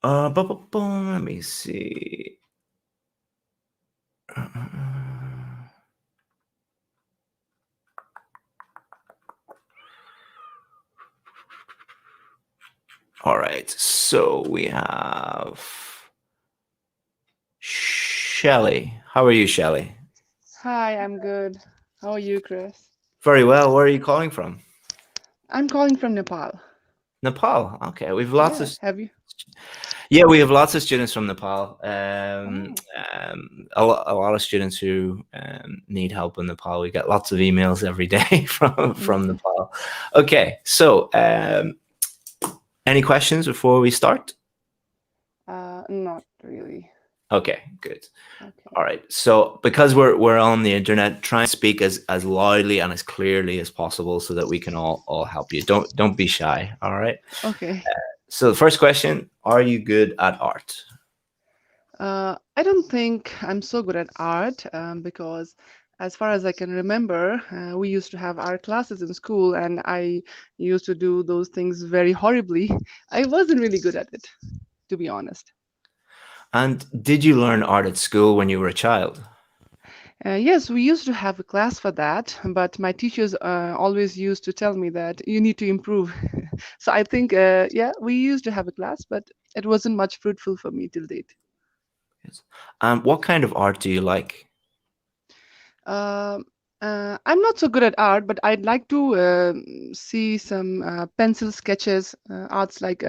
Let me see. All right. So we have Shelley. How are you, Shelley? Hi, I'm good. How are you, Chris? Very well. Where are you calling from? I'm calling from Nepal. Nepal. Okay. We've lots of. Have you? Yeah, we have lots of students from Nepal. A lot of students who need help in Nepal. We get lots of emails every day from Nepal. Okay, so any questions before we start? Not really. Okay, good. Okay. All right. So because we're on the internet, try and speak as loudly and as clearly as possible so that we can all help you. Don't be shy. All right. Okay. So the first question: are you good at art? I don't think I'm so good at art because, as far as I can remember, we used to have art classes in school, and I used to do those things very horribly. I wasn't really good at it, to be honest. And did you learn art at school when you were a child? Yes, we used to have a class for that, but my teachers always used to tell me that you need to improve. So I think, yeah, we used to have a class, but it wasn't much fruitful for me till date. Yes. What kind of art do you like? I'm not so good at art, but I'd like to see some pencil sketches, arts like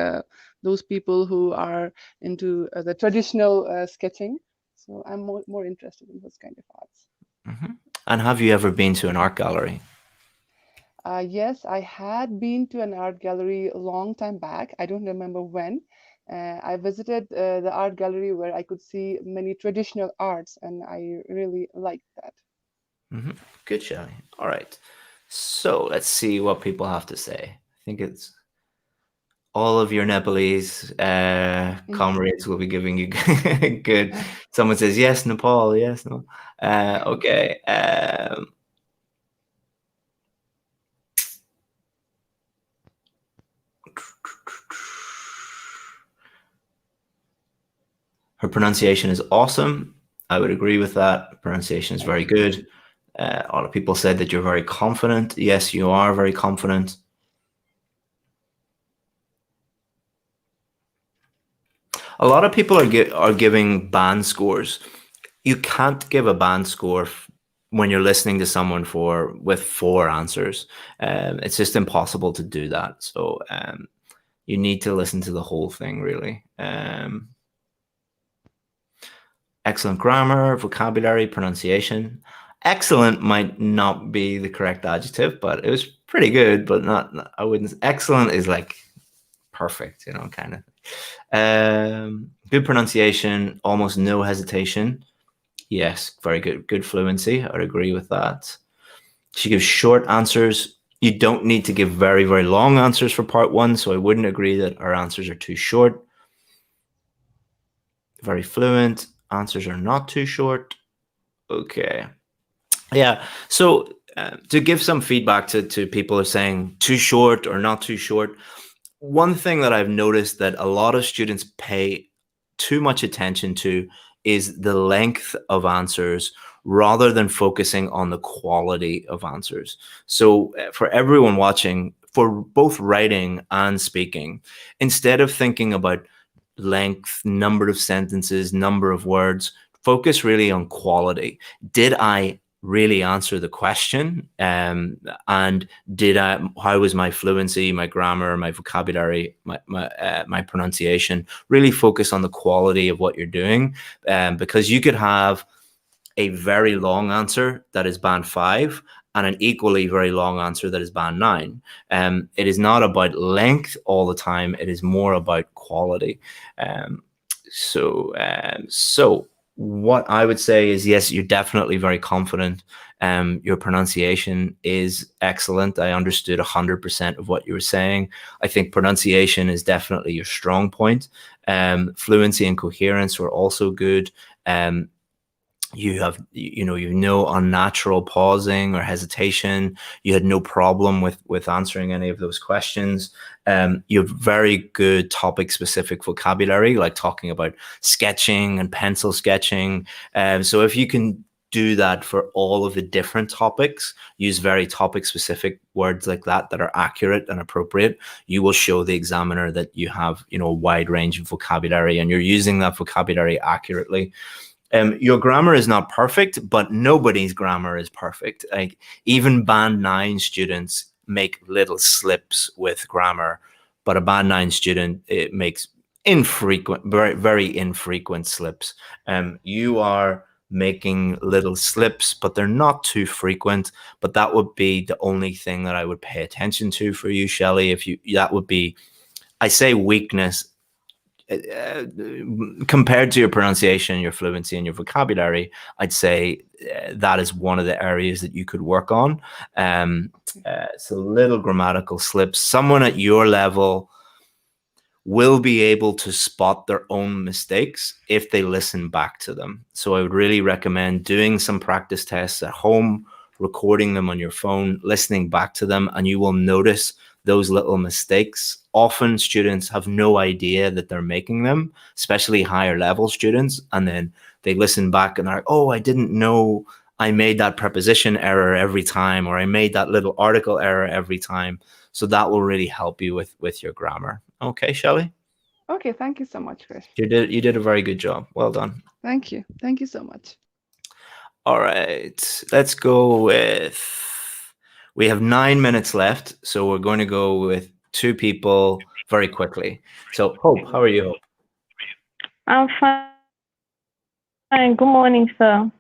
those people who are into the traditional sketching. So I'm more interested in those kind of arts. Mm-hmm. And have you ever been to an art gallery? Yes, I had been to an art gallery a long time back. I don't remember when. I visited the art gallery where I could see many traditional arts, and I really liked that. Mm-hmm. Good, Shelley. All right. So let's see what people have to say. I think it's all of your Nepalese comrades will be giving you good. Someone says, yes, Nepal. Yes, no. Okay. Her pronunciation is awesome. I would agree with that. Pronunciation is very good. A lot of people said that you're very confident. Yes, you are very confident. A lot of people are giving band scores. You can't give a band score when you're listening to someone with 4 answers. It's just impossible to do that. So you need to listen to the whole thing, really. Excellent grammar, vocabulary, pronunciation. Excellent might not be the correct adjective, but it was pretty good, but not, I wouldn't. Excellent is like perfect, kind of. Good pronunciation, almost no hesitation. Yes, very good. Good fluency. I'd agree with that. She gives short answers. You don't need to give very, very long answers for part 1, so I wouldn't agree that our answers are too short. Very fluent. Answers are not too short. Okay. Yeah. So to give some feedback to people who are saying too short or not too short, one thing that I've noticed that a lot of students pay too much attention to is the length of answers rather than focusing on the quality of answers. So for everyone watching, for both writing and speaking, instead of thinking about length, number of sentences, number of words, focus really on quality. Did I really answer the question? And how was my fluency, my grammar, my vocabulary, my pronunciation? Really focus on the quality of what you're doing, because you could have a very long answer that is band 5 and an equally very long answer that is band 9. It is not about length all the time. It is more about quality. So what I would say is, yes, you're definitely very confident. Your pronunciation is excellent. I understood 100% of what you were saying. I think pronunciation is definitely your strong point. Fluency and coherence were also good. You have, no unnatural pausing or hesitation. You had no problem with answering any of those questions. You have very good topic specific vocabulary, like talking about sketching and pencil sketching. So if you can do that for all of the different topics, use very topic specific words like that are accurate and appropriate, you will show the examiner that you have, a wide range of vocabulary and you're using that vocabulary accurately. Your grammar is not perfect, but nobody's grammar is perfect. Like even band 9 students make little slips with grammar, but a band 9 student, it makes infrequent, very, very infrequent slips. You are making little slips, but they're not too frequent. But that would be the only thing that I would pay attention to for you, Shelley. That would be, I say, weakness. Compared to your pronunciation, your fluency, and your vocabulary, I'd say that is one of the areas that you could work on. So little grammatical slips. Someone at your level will be able to spot their own mistakes if they listen back to them. So I would really recommend doing some practice tests at home, recording them on your phone, listening back to them, and you will notice those little mistakes. Often students have no idea that they're making them, especially higher level students. And then they listen back and they're like, oh, I didn't know I made that preposition error every time, or I made that little article error every time. So that will really help you with your grammar. Okay, Shelley? Okay, thank you so much, Chris. You did a very good job. Well done. Thank you. Thank you so much. All right, let's go with, we have 9 minutes left. So we're going to go with 2 people very quickly. So Hope, how are you, Hope? I'm fine. Good morning, sir.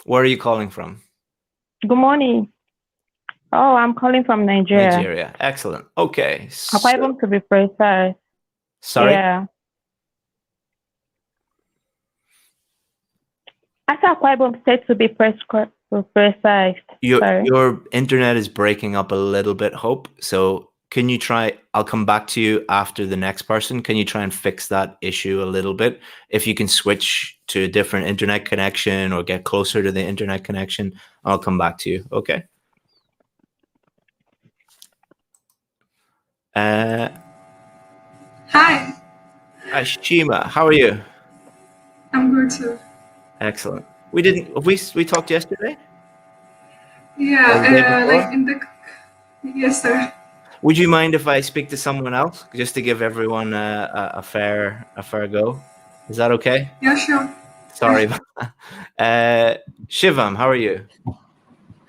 Where are you calling from? Good morning. Oh, I'm calling from Nigeria. Nigeria. Excellent. Okay. Akwa Ibom to be precise. Sorry? Yeah. I said Akwa Ibom State to be precise. Your internet is breaking up a little bit, Hope. So can you try, I'll come back to you after the next person. Can you try and fix that issue a little bit? If you can switch to a different internet connection or get closer to the internet connection, I'll come back to you. Okay. Hi. Ashima, how are you? I'm good too. Excellent. We talked yesterday? Yeah, like in the, yes, sir. Would you mind if I speak to someone else, just to give everyone a fair go? Is that okay? Yeah, sure. Sorry. Shivam, how are you?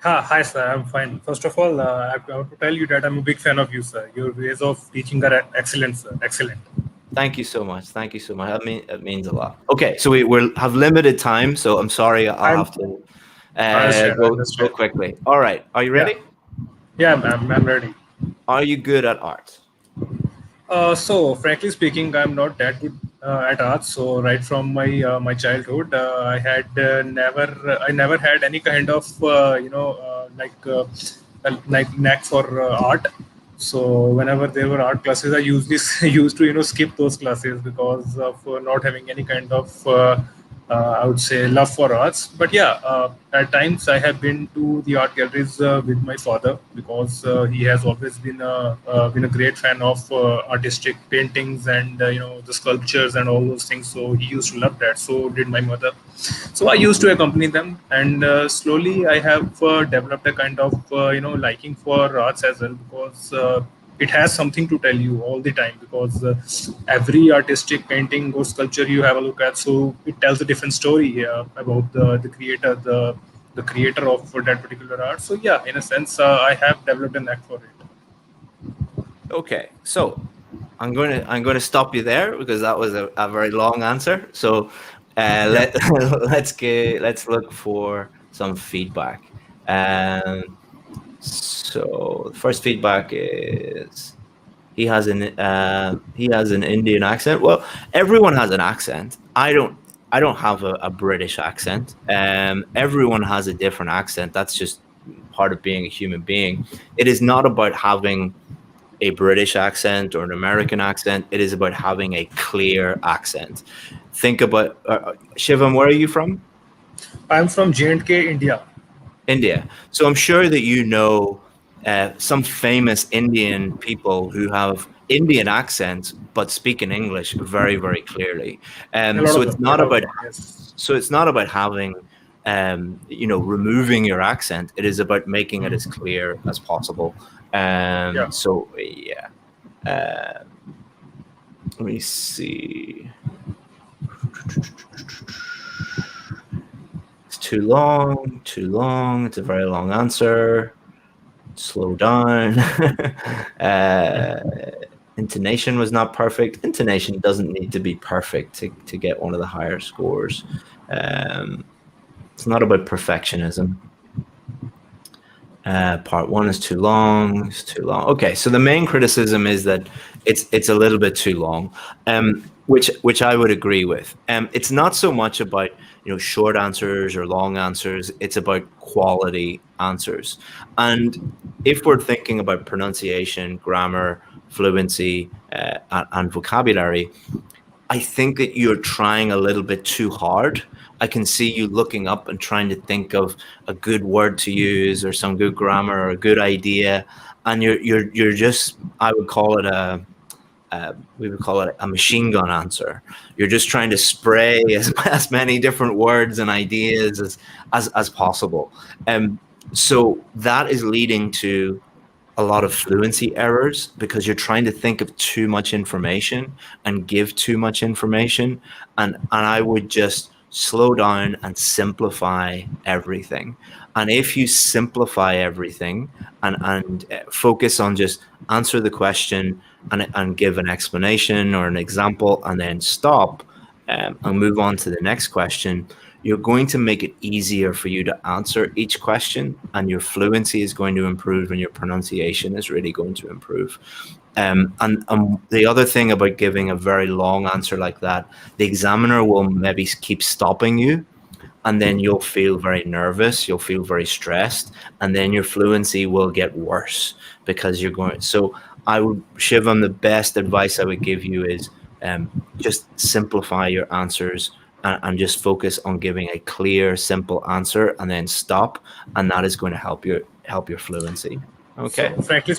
Hi, sir. I'm fine. First of all, I want to tell you that I'm a big fan of you, sir. Your ways of teaching are excellent, sir. Excellent. Thank you so much. Thank you so much. That means a lot. Okay, so we'll have limited time, so I'm sorry. I'll have to go quickly. All right. Are you ready? Yeah, I'm ready. Are you good at art? So, frankly speaking, I'm not that good at art. So, right from my childhood, I never had any kind of like knack for art. So, whenever there were art classes, I used to skip those classes because of not having any kind of I would say love for arts. But yeah, at times I have been to the art galleries with my father because he has always been a great fan of artistic paintings and the sculptures and all those things. So he used to love that. So did my mother. So I used to accompany them, and slowly I have developed a kind of liking for arts as well, because it has something to tell you all the time, because every artistic painting or sculpture you have a look at, so it tells a different story about the creator, the creator of that particular art. So yeah, in a sense, I have developed a knack for it. Okay, so I'm going to stop you there because that was a very long answer. So let's look for some feedback. So the first feedback is he has an Indian accent. Well, everyone has an accent. I don't have a British accent. Everyone has a different accent. That's just part of being a human being. It is not about having a British accent or an American accent. It is about having a clear accent. Think about Shivam. Where are you from? I'm from J&K, India. India. So I'm sure that you know some famous Indian people who have Indian accents but speak in English very, very clearly. So it's not about having removing your accent. It is about making it as clear as possible. So yeah. Let me see. It's too long. It's a very long answer. Slow down. Intonation was not perfect. Intonation doesn't need to be perfect to get one of the higher scores. It's not about perfectionism. Part one is too long. It's too long. Okay, so the main criticism is that it's a little bit too long, which I would agree with. It's not so much about short answers or long answers. It's about quality answers. And if we're thinking about pronunciation, grammar, fluency, and vocabulary, I think that you're trying a little bit too hard. I can see you looking up and trying to think of a good word to use or some good grammar or a good idea, and you're just, I would call it we would call it a machine gun answer. You're just trying to spray as many different words and ideas as possible. So that is leading to a lot of fluency errors because you're trying to think of too much information and give too much information. And I would just slow down and simplify everything. And if you simplify everything and focus on just answer the question and give an explanation or an example and then stop and move on to the next question, you're going to make it easier for you to answer each question, and your fluency is going to improve and your pronunciation is really going to improve. And the other thing about giving a very long answer like that, the examiner will maybe keep stopping you, and then you'll feel very nervous, you'll feel very stressed, and then your fluency will get worse because you're going. So I would, Shivam, the best advice I would give you is just simplify your answers and just focus on giving a clear, simple answer, and then stop, and that is going to help your fluency. Okay. So, frankly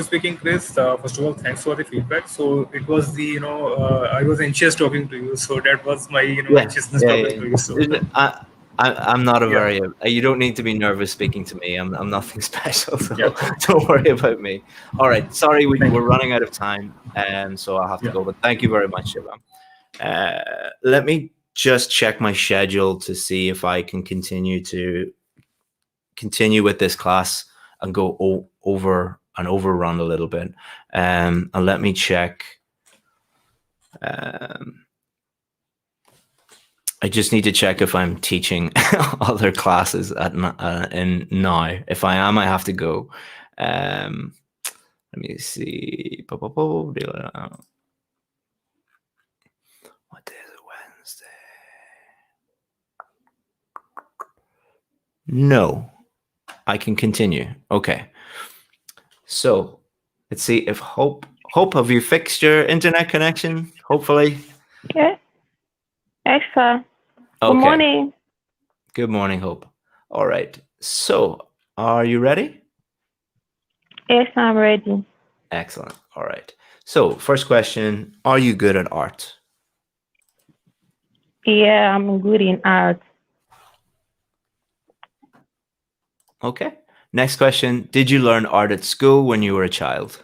speaking, Chris, first of all, thanks for the feedback. So it was the I was anxious talking to you, so that was my anxiousness talking to you. So I'm not a very. You don't need to be nervous speaking to me. I'm nothing special, so don't worry about me. All right, sorry, we're running out of time, so I'll have to go. But thank you very much, Shivam. Let me just check my schedule to see if I can continue with this class and go over and overrun a little bit. And let me check. I just need to check if I'm teaching other classes in now. If I am, I have to go. Let me see. What day is it? Wednesday. No, I can continue. Okay. So let's see if Hope, have you fixed your internet connection? Hopefully. Yeah. Excellent. Okay. Good morning. Good morning, Hope. All right. So are you ready? Yes, I'm ready. Excellent. All right. So first question, are you good at art? Yeah, I'm good in art. Okay. Next question, did you learn art at school when you were a child?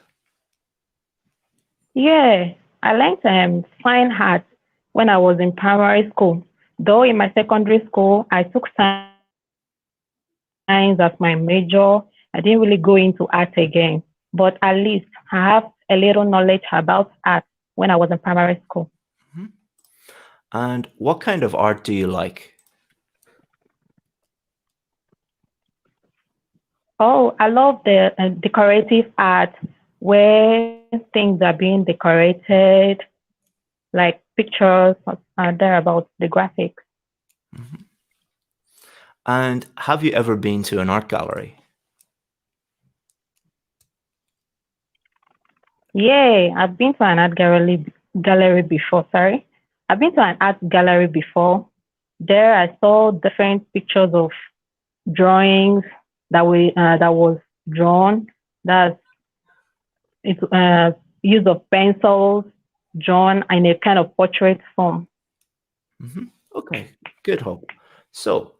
Yeah, I learned fine art when I was in primary school. Though in my secondary school, I took science as my major. I didn't really go into art again. But at least I have a little knowledge about art when I was in primary school. Mhm. And what kind of art do you like? Oh, I love the decorative art where things are being decorated, like pictures are there about the graphics. Mhm. And have you ever been to an art gallery? Yeah, I've been to an gallery before. Sorry, I've been to an art gallery before. There, I saw different pictures of drawings that was drawn. That's it. Use of pencils drawn in a kind of portrait form. Mhm. Okay, good, Hope. So,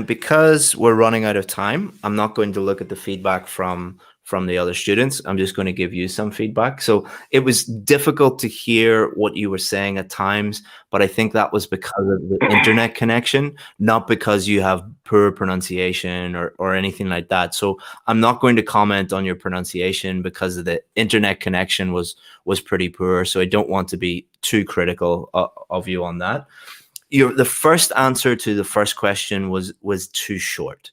because we're running out of time, I'm not going to look at the feedback from the other students. I'm just going to give you some feedback. So, it was difficult to hear what you were saying at times, but I think that was because of the internet connection, not because you have poor pronunciation or anything like that. So, I'm not going to comment on your pronunciation because of the internet connection was pretty poor. So, I don't want to be too critical of you on that. The first answer to the first question was too short.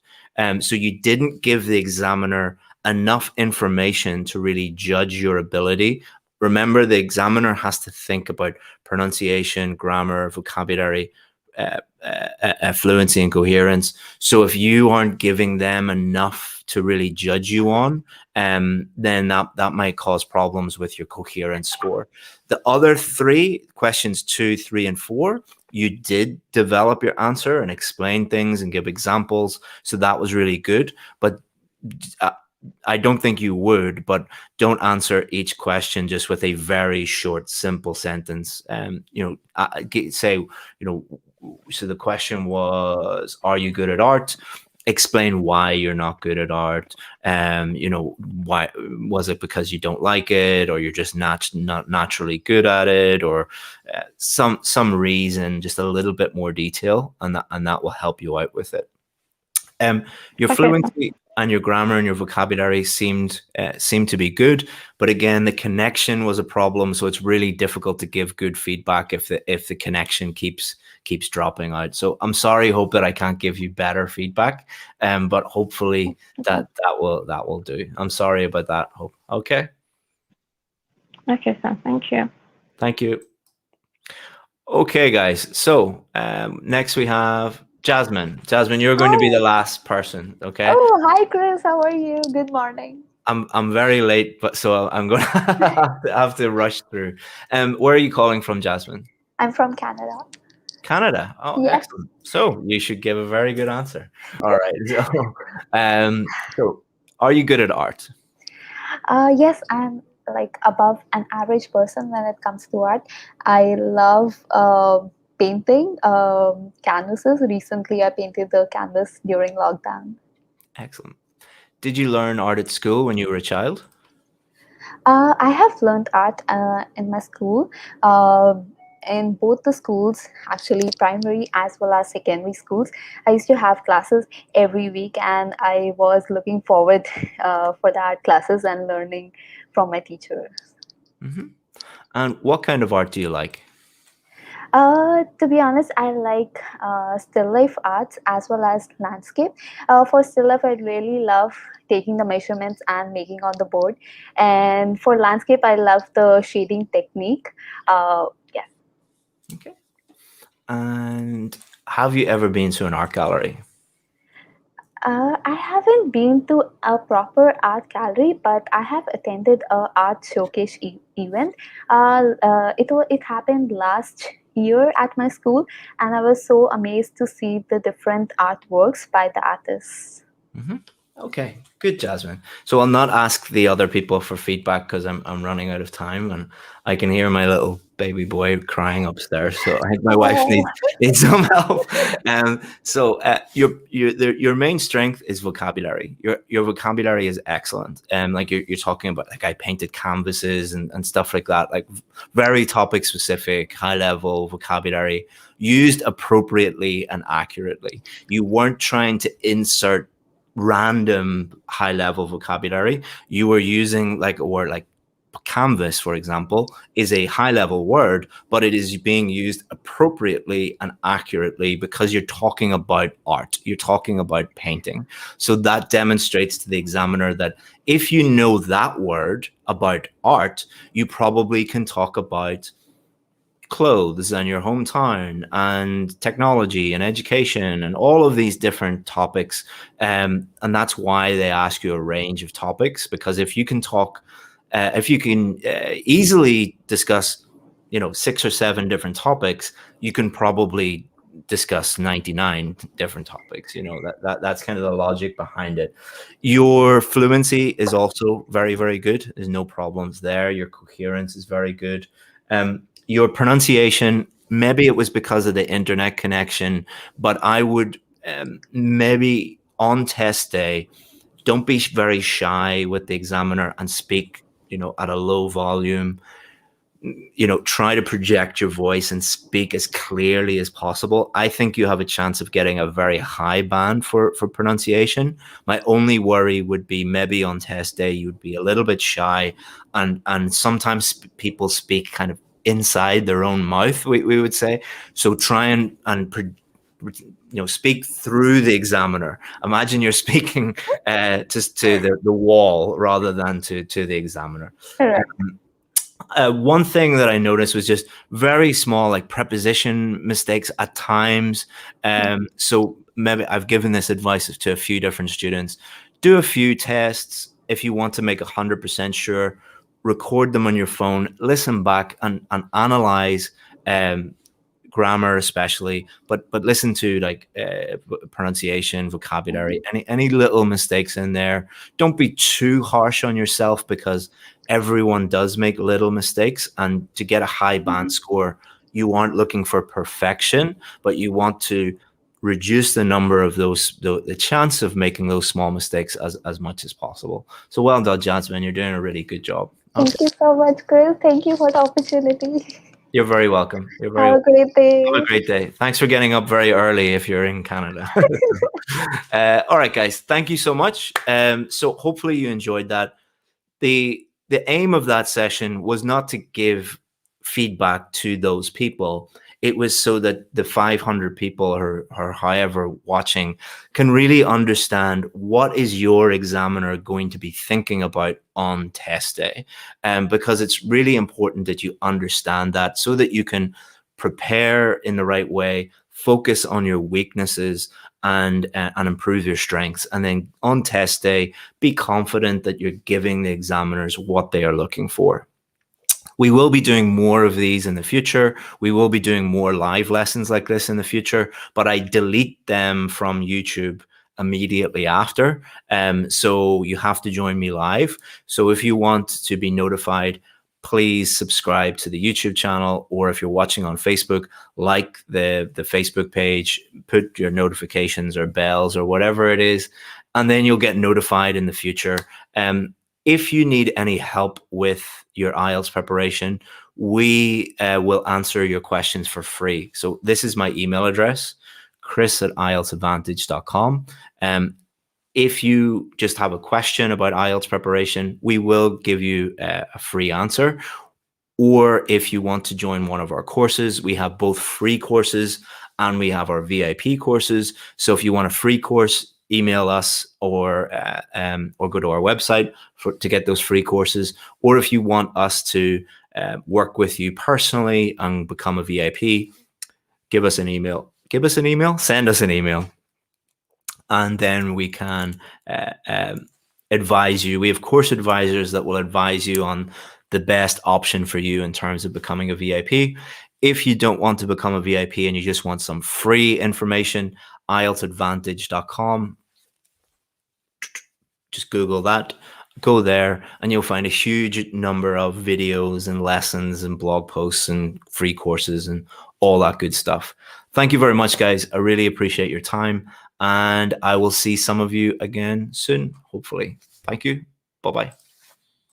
So you didn't give the examiner enough information to really judge your ability. Remember, the examiner has to think about pronunciation, grammar, vocabulary, fluency, and coherence. So if you aren't giving them enough to really judge you on, then that might cause problems with your coherence score. The other three questions, 2, 3, and 4, you did develop your answer and explain things and give examples. So that was really good. But uh, I don't think you would, but don't answer each question just with a very short, simple sentence. Say, so the question was, are you good at art? Explain why you're not good at art. Why was it? Because you don't like it, or you're just not naturally good at it, or some reason, just a little bit more detail, and that will help you out with it. Your Okay, sir. fluency and your grammar and your vocabulary seemed to be good, but again, the connection was a problem. So it's really difficult to give good feedback if the connection keeps dropping out. So I'm sorry, Hope, that I can't give you better feedback. But hopefully that will do. I'm sorry about that, Hope. Okay. Okay, sir. Thank you. Thank you. Okay, guys. So next we have Jasmine. Jasmine, you're going to be the Hi. last person. Okay. Oh, hi, Chris. How are you? Good morning. I'm very late, but so I'm going to have to rush through. Where are you calling from, Jasmine? I'm from Canada. Canada. Oh, Yes. excellent. So you should give a very good answer. All right. So are you good at art? Yes, I'm like above an average person when it comes to art. I love painting canvases. Recently, I painted the canvas during lockdown. Excellent. Did you learn art at school when you were a child? I have learned art in my school. In both the schools, actually primary as well as secondary schools, I used to have classes every week, and I was looking forward for the art classes and learning from my teachers. Hmm. And what kind of art do you like? To be honest, I like still life arts as well as landscape. For still life, I really love taking the measurements and making on the board. And for landscape, I love the shading technique. Yes. Okay. And have you ever been to an art gallery? I haven't been to a proper art gallery, but I have attended a art showcase event. It happened last year at my school, and I was so amazed to see the different artworks by the artists. Hmm. Okay, good, Jasmine. So I'll not ask the other people for feedback because I'm running out of time, and I can hear my little baby boy crying upstairs. So I think my wife Oh. needs some help. So your main strength is vocabulary. Your vocabulary is excellent. Like you're talking about, like I painted canvases and stuff like that. Like very topic specific, high level vocabulary used appropriately and accurately. You weren't trying to insert random high level vocabulary. You were using like a word like canvas, for example, is a high level word, but it is being used appropriately and accurately because you're talking about art, you're talking about painting. So that demonstrates to the examiner that if you know that word about art, you probably can talk about clothes and your hometown and technology and education and all of these different topics. And that's why they ask you a range of topics, because if you can talk, if you can easily discuss, 6 or 7 different topics, you can probably discuss 99 different topics. That's kind of the logic behind it. Your fluency is also very, very good. There's no problems there. Your coherence is very good. Your pronunciation, maybe it was because of the internet connection, but I would maybe on test day, don't be very shy with the examiner and speak, at a low volume. Try to project your voice and speak as clearly as possible. I think you have a chance of getting a very high band for pronunciation. My only worry would be maybe on test day, you'd be a little bit shy, and sometimes people speak kind of inside their own mouth, we would say. So try and speak through the examiner. Imagine you're speaking just to the wall rather than to the examiner. One thing that I noticed was just very small, like preposition mistakes at times. So maybe I've given this advice to a few different students. Do a few tests. If you want to make 100% sure, record them on your phone, listen back and analyze grammar especially, but listen to like pronunciation, vocabulary, any little mistakes in there. Don't be too harsh on yourself, because everyone does make little mistakes, and to get a high band score, you aren't looking for perfection, but you want to reduce the number of the chance of making those small mistakes as much as possible. So well done, Jasmine. You're doing a really good job. Thank you so much, Chris. Thank you for the opportunity. You're very welcome. Have a great day. Have a great day. Thanks for getting up very early if you're in Canada. All right, guys. Thank you so much. So hopefully you enjoyed that. The aim of that session was not to give feedback to those people. It was so that the 500 people or however watching can really understand what is your examiner going to be thinking about on test day. Because it's really important that you understand that so that you can prepare in the right way, focus on your weaknesses, and improve your strengths. And then on test day, be confident that you're giving the examiners what they are looking for. We will be doing more of these in the future. We will be doing more live lessons like this in the future, but I delete them from YouTube immediately after. So you have to join me live. So if you want to be notified, please subscribe to the YouTube channel, or if you're watching on Facebook, like the Facebook page, put your notifications or bells or whatever it is, and then you'll get notified in the future. If you need any help with your IELTS preparation, we will answer your questions for free. So this is my email address, chris@IELTSadvantage.com. If you just have a question about IELTS preparation, we will give you a free answer. Or if you want to join one of our courses, we have both free courses and we have our VIP courses. So if you want a free course, email us or go to our website to get those free courses. Or if you want us to work with you personally and become a VIP, give us an email. Send us an email. And then we can advise you. We have course advisors that will advise you on the best option for you in terms of becoming a VIP. If you don't want to become a VIP and you just want some free information, IELTSadvantage.com. Just Google that, go there, and you'll find a huge number of videos and lessons and blog posts and free courses and all that good stuff. Thank you very much, guys. I really appreciate your time, and I will see some of you again soon, hopefully. Thank you. Bye-bye.